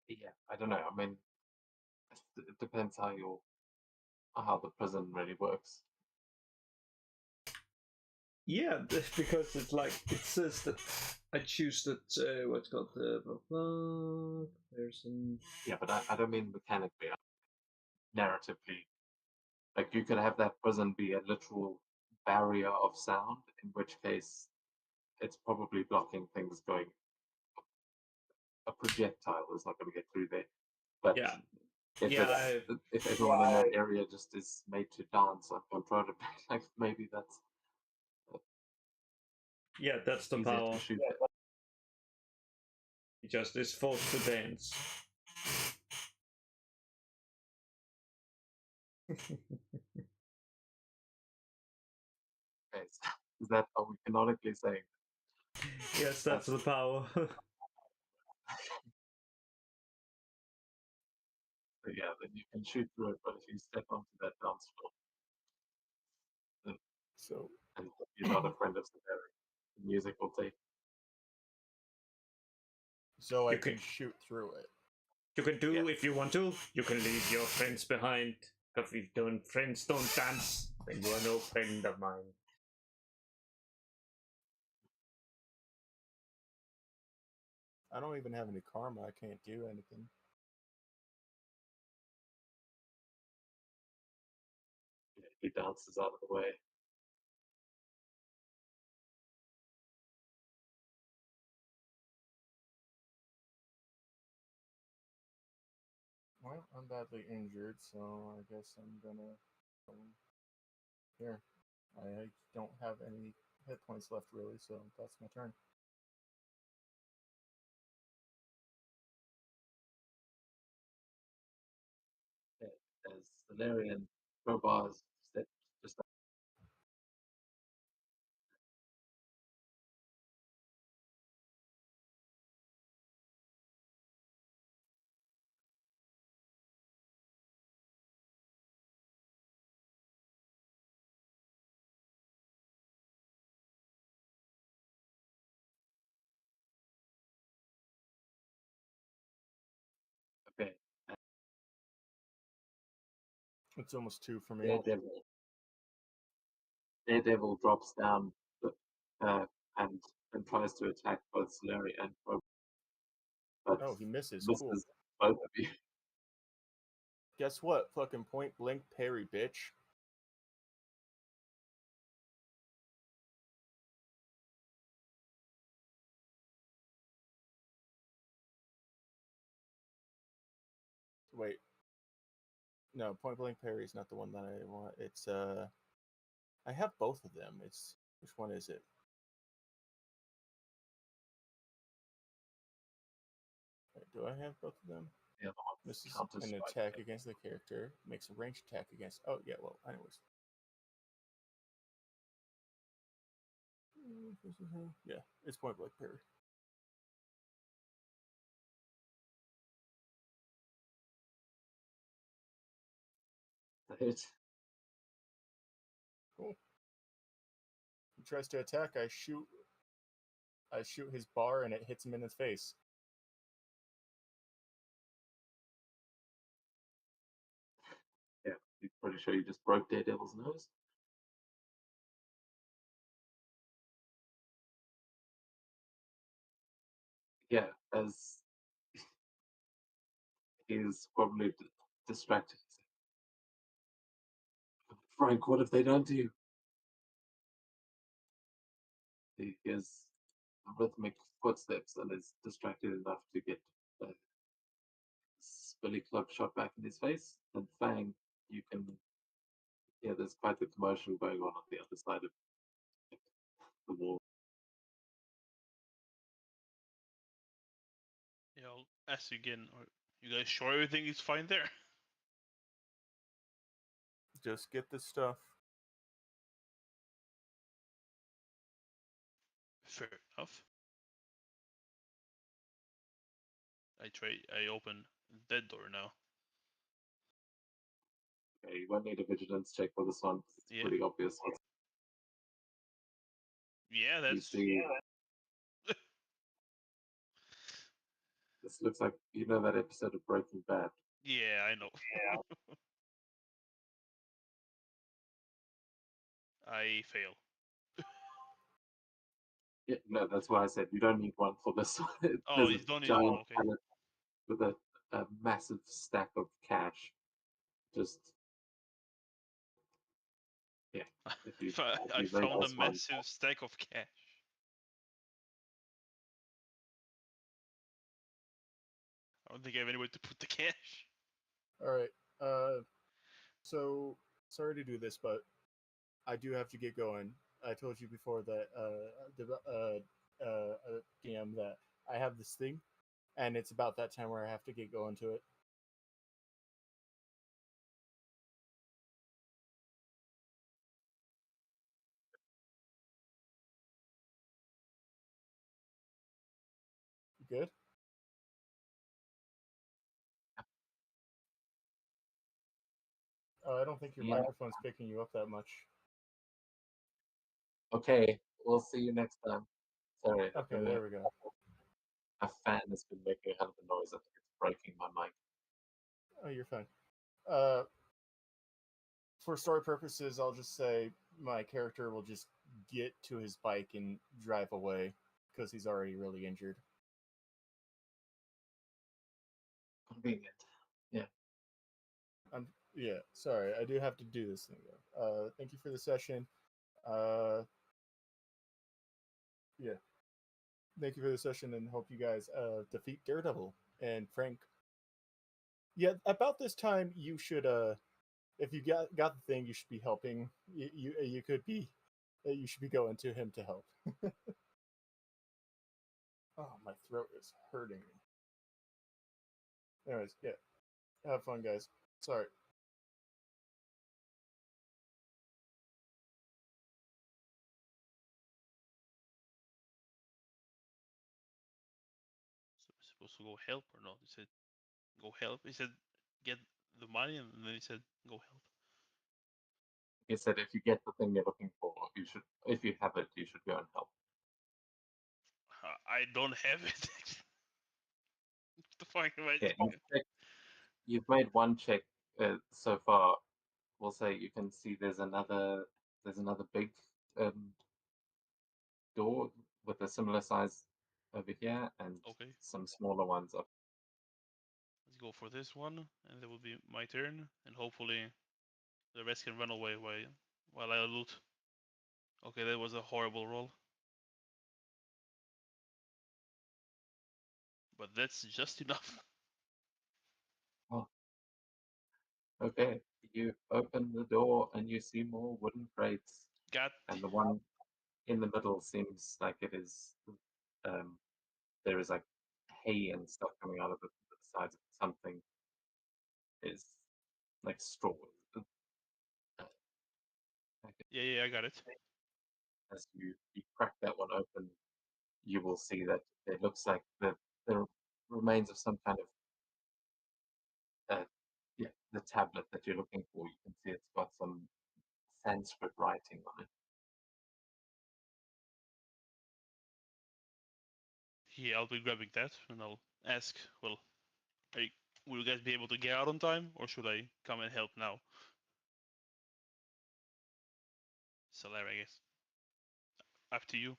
Yeah, I don't know. I mean, it depends how the prison really works. Yeah, because it's like it says that I choose that what's called the person. Yeah, but I don't mean mechanically. I mean narratively. Like you could have that prison be a literal barrier of sound, in which case it's probably blocking things going. A projectile is not going to get through there. But Yeah, if yeah, if everyone in that area just is made to dance uncontrollably, like maybe that's yeah, that's the easier power. to shoot. He just is forced to dance. Okay, so is that are we canonically saying? Yes, that's the power. But yeah, then you can shoot through it. But if you step onto that dance floor So and you're not a friend of Safari, the music will take. so I You can can- shoot through it. You can do Yeah. if you want to. You can leave your friends behind. Because if friends don't dance, then you are no friend of mine. I don't even have any karma. I can't do anything. He dances out of the way. Well, I'm badly injured, so I guess I'm gonna go here. I don't have any hit points left really, so that's my turn. As Solarian crowbars step just okay. It's almost 2 for me. Daredevil drops down uh, and tries to attack both Solari and Crowbar, but Oh, he misses. misses Cool. both of you. Guess what? Fucking point blank parry, bitch. Wait. No, point blank parry is not the one that I want. It's I have both of them. It's which one is it? Wait, do I have both of them? The other one This is Counter an Strike. attack against the character. Makes a ranged attack against. Oh yeah, well, anyways. Yeah, it's point blank parry. The hit. Cool. He tries to attack. I shoot his bar, and it hits him in his face. Yeah, you're pretty sure you just broke Daredevil's nose. Yeah, as he's probably distracted. Frank, what have they done to you? He hears rhythmic footsteps and is distracted enough to get a billy club shot back in his face. And Fang, you can hear there's quite the commotion going on the other side of the wall. Yeah, I'll ask you again. Are you guys sure everything is fine there? Just get the stuff. Fair enough. I open that door now. Okay, you won't need a vigilance check for this one. 'Cause it's Yeah. pretty obvious. Yeah, You that's see, this looks like that episode of Breaking Bad. yeah, I know. I fail. Yeah, no, that's why I said you don't need one for this. Oh, There's you a don't need giant one, okay. pallet with a massive stack of cash. Just yeah. If you, I if you rate found a this one, massive stack of cash. I don't think I have anywhere to put the cash. All right. So sorry to do this, but I do have to get going. I told you before that DM that I have this thing, and it's about that time where I have to get going to it. You good? I don't think your Yeah. microphone's picking you up that much. okay, we'll see you next time. Sorry. Okay, there we go. A fan has been making a hell of a noise. I think it's breaking my mic. Oh, you're fine. For story purposes, I'll just say my character will just get to his bike and drive away because he's already really injured. Convenient. Yeah, sorry, I do have to do this thing though. Thank you for the session. Yeah, thank you for the session, and hope you guys defeat Daredevil and Frank. Yeah, about this time you should if you got the thing, you should be helping. You could be you should be going to him to help. Oh, my throat is hurting me. Anyways, yeah, have fun, guys. Sorry. So we're supposed to go help or not? He said go help. He said get the money, and then he said go help. He said if you get the thing you're looking for, you should. If you have it, you should go and help. I don't have it. What the fuck am I Yeah, doing? you've made one check so far. We'll say you can see there's another big door with a similar size over here, and Okay, some smaller ones up. let's go for this one, and that will be my turn, and hopefully the rest can run away while I loot. Okay, that was a horrible roll. But that's just enough. Okay, you open the door and you see more wooden crates, God, and the one in the middle seems like it is. Um, there is like hay and stuff coming out of the sides of something. Is like straw. yeah, I got it. As you crack that one open, you will see that it looks like the remains of some kind of yeah, the tablet that you're looking for. You can see it's got some Sanskrit writing on it. Yeah, I'll be grabbing that, and I'll ask. Well, will you guys be able to get out on time, or should I come and help now? Solar, I guess. Up to you.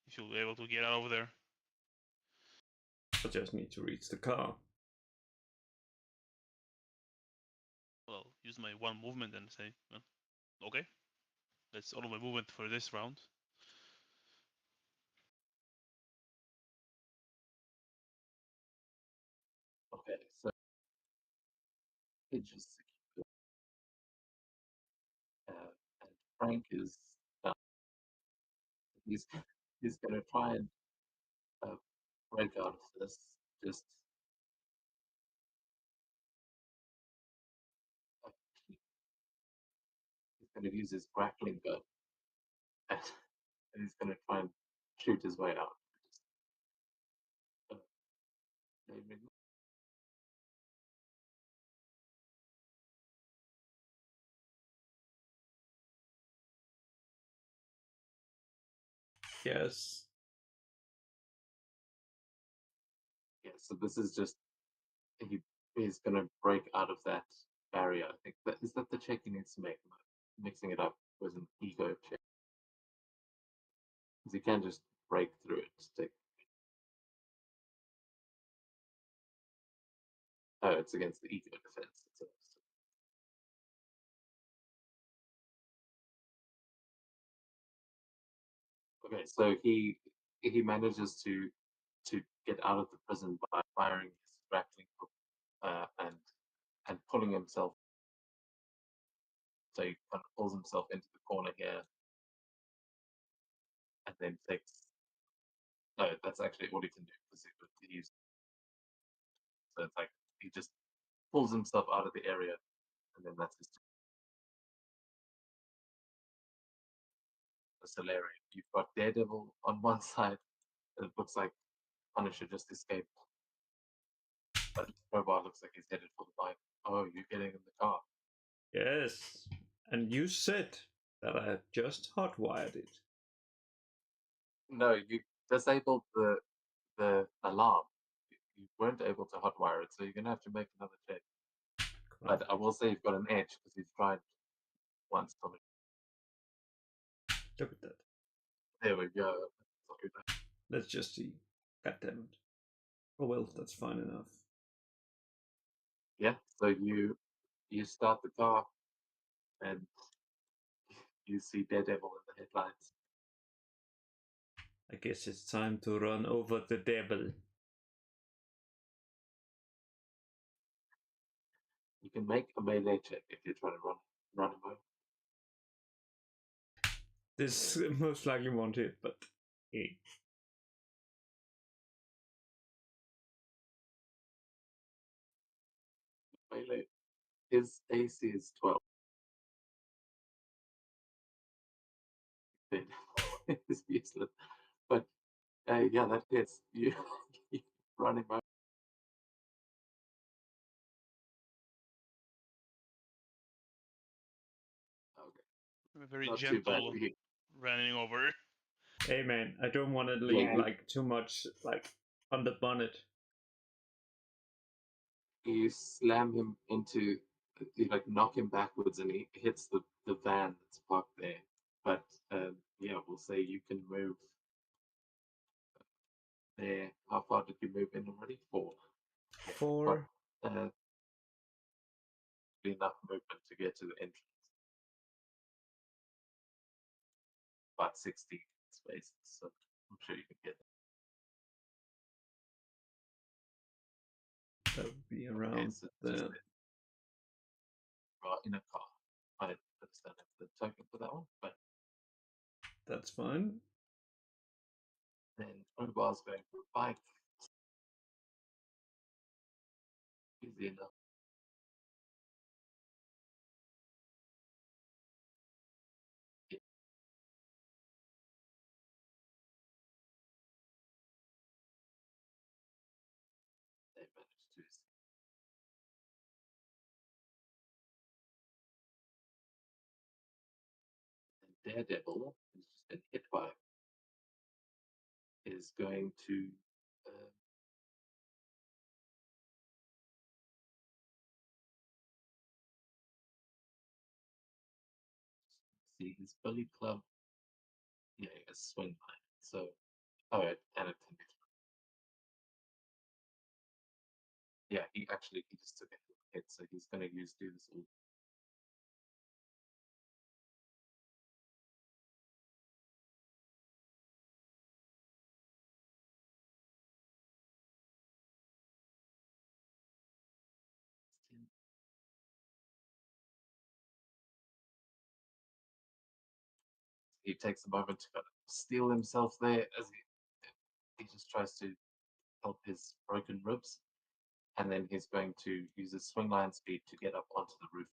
If you'll be able to get out over there. I just need to reach the car. Well, use my one movement and say, well, okay. That's all of my movement for this round. Okay, so it just secured. And Frank is done. He's he's gonna try and break out of this. Just uh, he's gonna use his grappling gun, and he's gonna try and shoot his way out. Uh, aiming. Yes. Yeah, so this is just he's gonna break out of that barrier. I think that is that the check he needs to make. Am I mixing it up with an ego check. Because he can just break through it. Oh, it's against the ego defense. Okay, so he manages to get out of the prison by firing his grappling hook and pulling himself. So he kind of pulls himself into the corner here, and then takes. No, that's actually all he can do because he's. So it's like he just pulls himself out of the area, and then that's his. Solarium. You've got Daredevil on one side, and it looks like Punisher just escaped. But Crowbar looks like he's headed for the bike. Oh, you're getting in the car. Yes. And you said that I had just hotwired it. No, you disabled the alarm. You weren't able to hotwire it, so you're gonna have to make another check. But I will say you've got an edge because you've tried once. Look at that. There we go. Let's just see. God damn it. Oh well, that's fine enough. Yeah. So you start the car, and you see Daredevil in the headlights. I guess it's time to run over the devil. You can make a melee check if you're trying to run him over. This most likely won't hit, but hey. Melee. His AC is 12. It's useless. But yeah, that hits. You run him over. Okay. Very Not too bad. gentle running over. Hey man, I don't want to leave Yeah. like too much like on the bonnet. You slam him into, you like knock him backwards, and he hits the van that's parked there. But yeah, we'll say you can move there. How far did you move in already? 4. Yeah, 4. but, enough movement to get to the entrance. About 60 spaces, so I'm sure you can get there. That would be around so the. In a car. I just don't have the token for that one, but That's fine. then Crowbar's going for a bike. Easy enough. They managed to escape. And Daredevil, who's just been hit by, is going to see his Bully Club. Yeah, a swing line. So, oh, and a 10. Yeah, he just took a hit, so he's going to do this all. He takes a moment to kind of steel himself there as he just tries to help his broken ribs, and then he's going to use his swing line speed to get up onto the roof.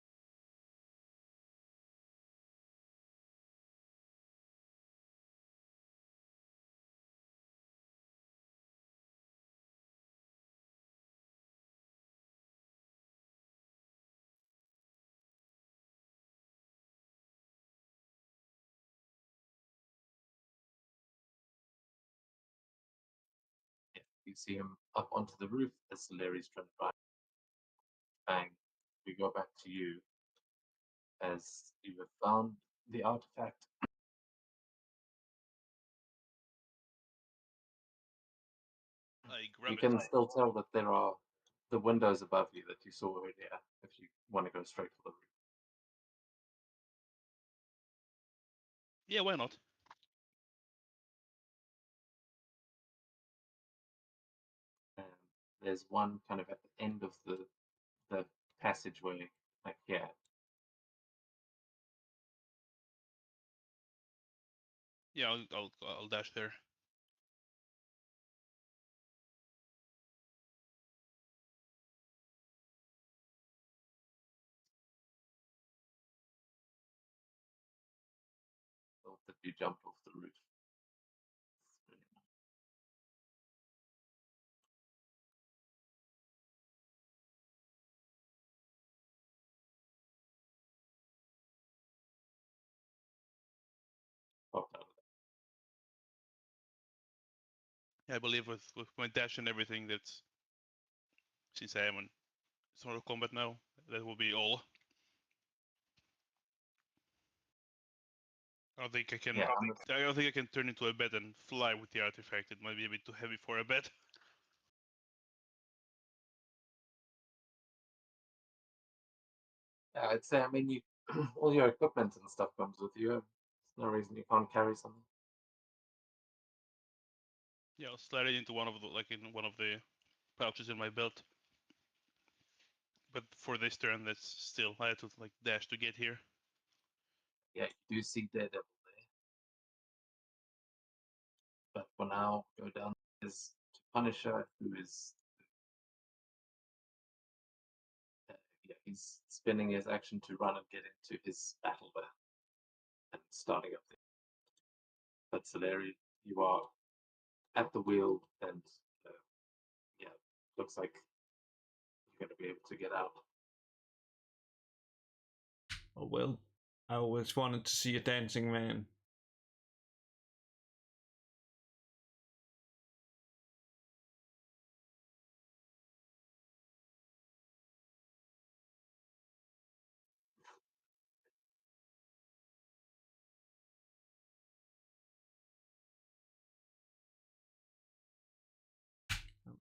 you see him up onto the roof as Larry's trying to drive. Bang. We go back to you as you have found the artifact. I grab You it. can still tell that there are the windows above you that you saw earlier if you want to go straight for the roof. Yeah, why not? And there's one kind of at the end of the passageway, like here. Yeah, I'll dash there. Thought that you jumped off the roof. Popped out of Yeah, I believe with my dash and everything, that's since I am on sort of combat now, that will be all. I don't think I can. Yeah, I don't think I can turn into a bat and fly with the artifact. It might be a bit too heavy for a bat. yeah, I'd say, I mean, you all your equipment and stuff comes with you. There's no reason you can't carry something. Yeah, I'll slide it into one of the in one of the pouches in my belt. But for this turn, that's still I had to dash to get here. Yeah, you do see Daredevil there. But for now, go down is to Punisher, who is yeah, he's spending his action to run and get into his battle van and starting up there. But Soleri, you are at the wheel, and yeah, looks like you're going to be able to get out. Oh well, I always wanted to see a dancing man.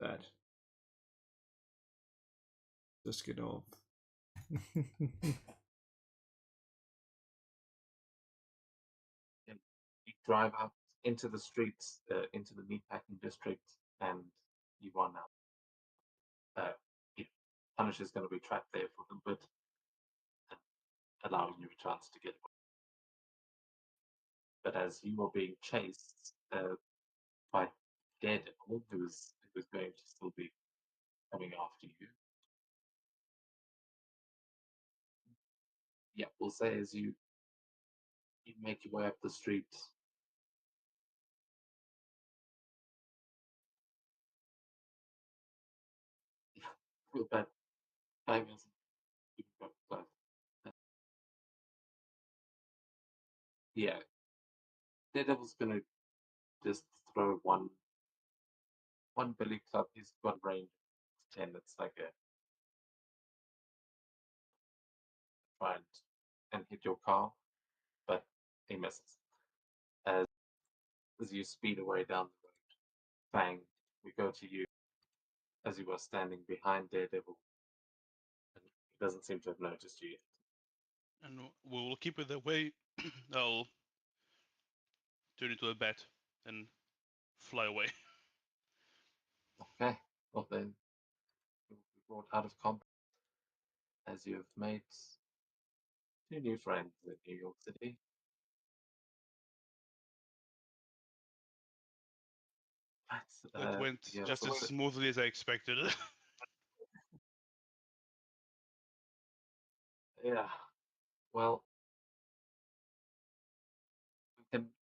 That. Just get off. You drive out into the streets, into the meatpacking district, and you are now. Yeah, Punisher's going to be trapped there for a little bit, and allowing you a chance to get away. But as you are being chased by Daredevil, who is going to still be coming after you. Yeah, we'll say as you make your way up the street. Feel bad. Yeah, Daredevil's gonna just throw one billy club. He's got range 10. It's like a try and hit your car, but he misses. As you speed away down the road, bang, we go to you as you are standing behind Daredevil. And he doesn't seem to have noticed you yet. And we'll keep it that way. I'll turn into a bat and fly away. Okay, well then, you'll be brought out of combat as you have made 2 new friends in New York City. It went yeah, just so as smoothly as I expected. yeah, well,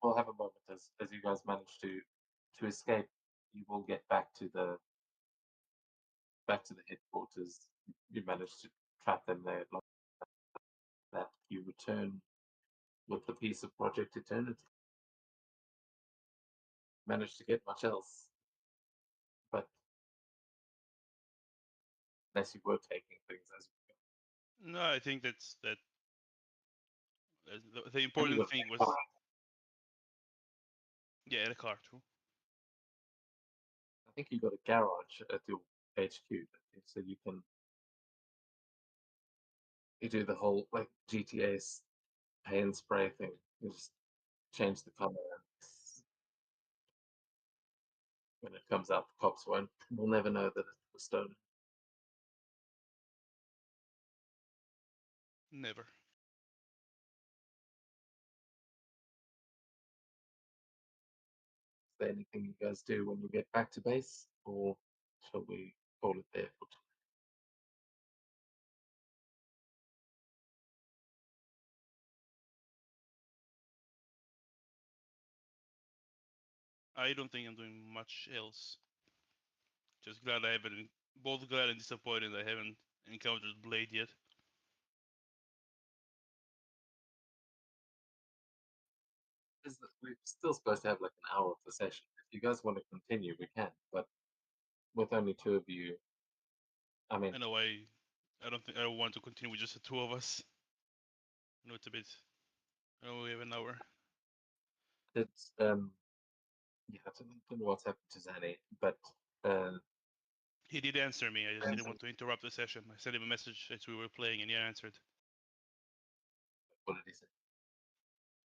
we'll have a moment as you guys manage to escape. You will get back to the headquarters. You manage to trap them there. Like that, you return with the piece of Project Eternity. Managed to get much else, but unless you were taking things as you go. No, I think that's the And you important got thing a was car. yeah, the car too. I think you got a garage at your HQ, don't you? So you do the whole like GTA paint spray thing. You just change the color. And when it comes out, the cops will never know that it was stolen. Never. Is there anything you guys do when you get back to base, or shall we call it there for tonight? I don't think I'm doing much else. Just glad I haven't. Both glad and disappointed I haven't encountered Blade yet. We're still supposed to have like an hour of the session. If you guys want to continue, we can. But with only two of you, I mean, I know I don't think I want to continue with just the two of us. I know it's a bit. I know we have an hour. it's yeah, I don't know what's happened to Zanny, but He did answer me. I just didn't want to interrupt the session. I sent him a message as we were playing, and he answered. what did he say?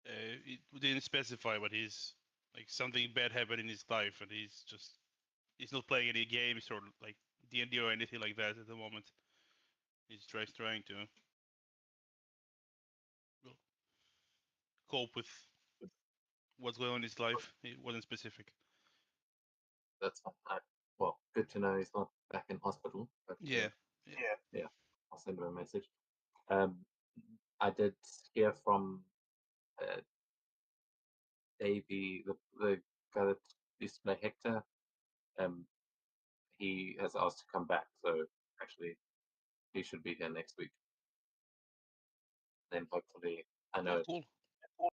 It didn't specify, but he's like something bad happened in his life, and he's not playing any games or like D&D or anything like that at the moment. He's trying to well, cope with what's going on in his life. It wasn't specific. That's fine. Well, good to know he's not back in hospital. But Yeah. yeah, I'll send him a message. I did hear from Davey, the guy that used to play Hector. He has asked to come back, so actually he should be here next week. Then hopefully, I know Oh, cool. it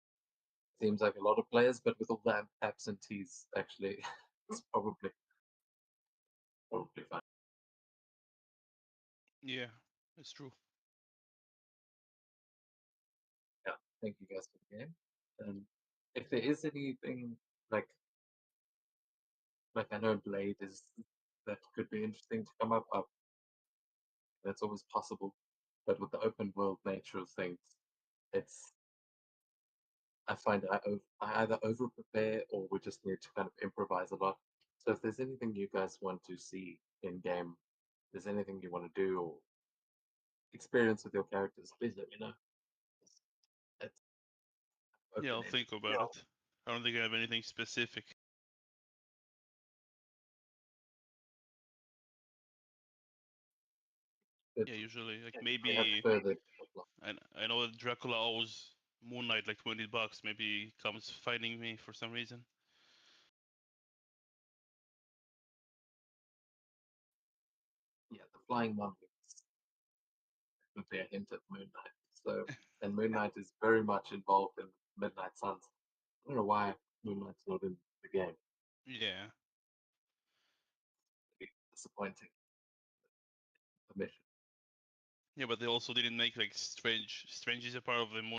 seems like a lot of players, but with all the absentees, actually, it's probably fine. Yeah, it's true. Yeah, thank you guys for the game. If there is anything like I know Blade is that could be interesting to come up. That's always possible, but with the open world nature of things, it's I find I either over prepare or we just need to kind of improvise a lot. So if there's anything you guys want to see in game, if there's anything you want to do or experience with your characters, please let me know. It's Yeah, I'll open-ended. think about it. I don't think I have anything specific. But Yeah, usually like we have maybe further. I know that Dracula owes Moon Knight like $20. Maybe he comes finding me for some reason. Yeah, the flying monoliths would be a hint at Moon Knight. So, and Moon Knight is very much involved in Midnight Suns. I don't know why Moon Knight's not in the game. Yeah. It'd be disappointing. The mission. Yeah, but they also didn't make like Strange is a part of the Moon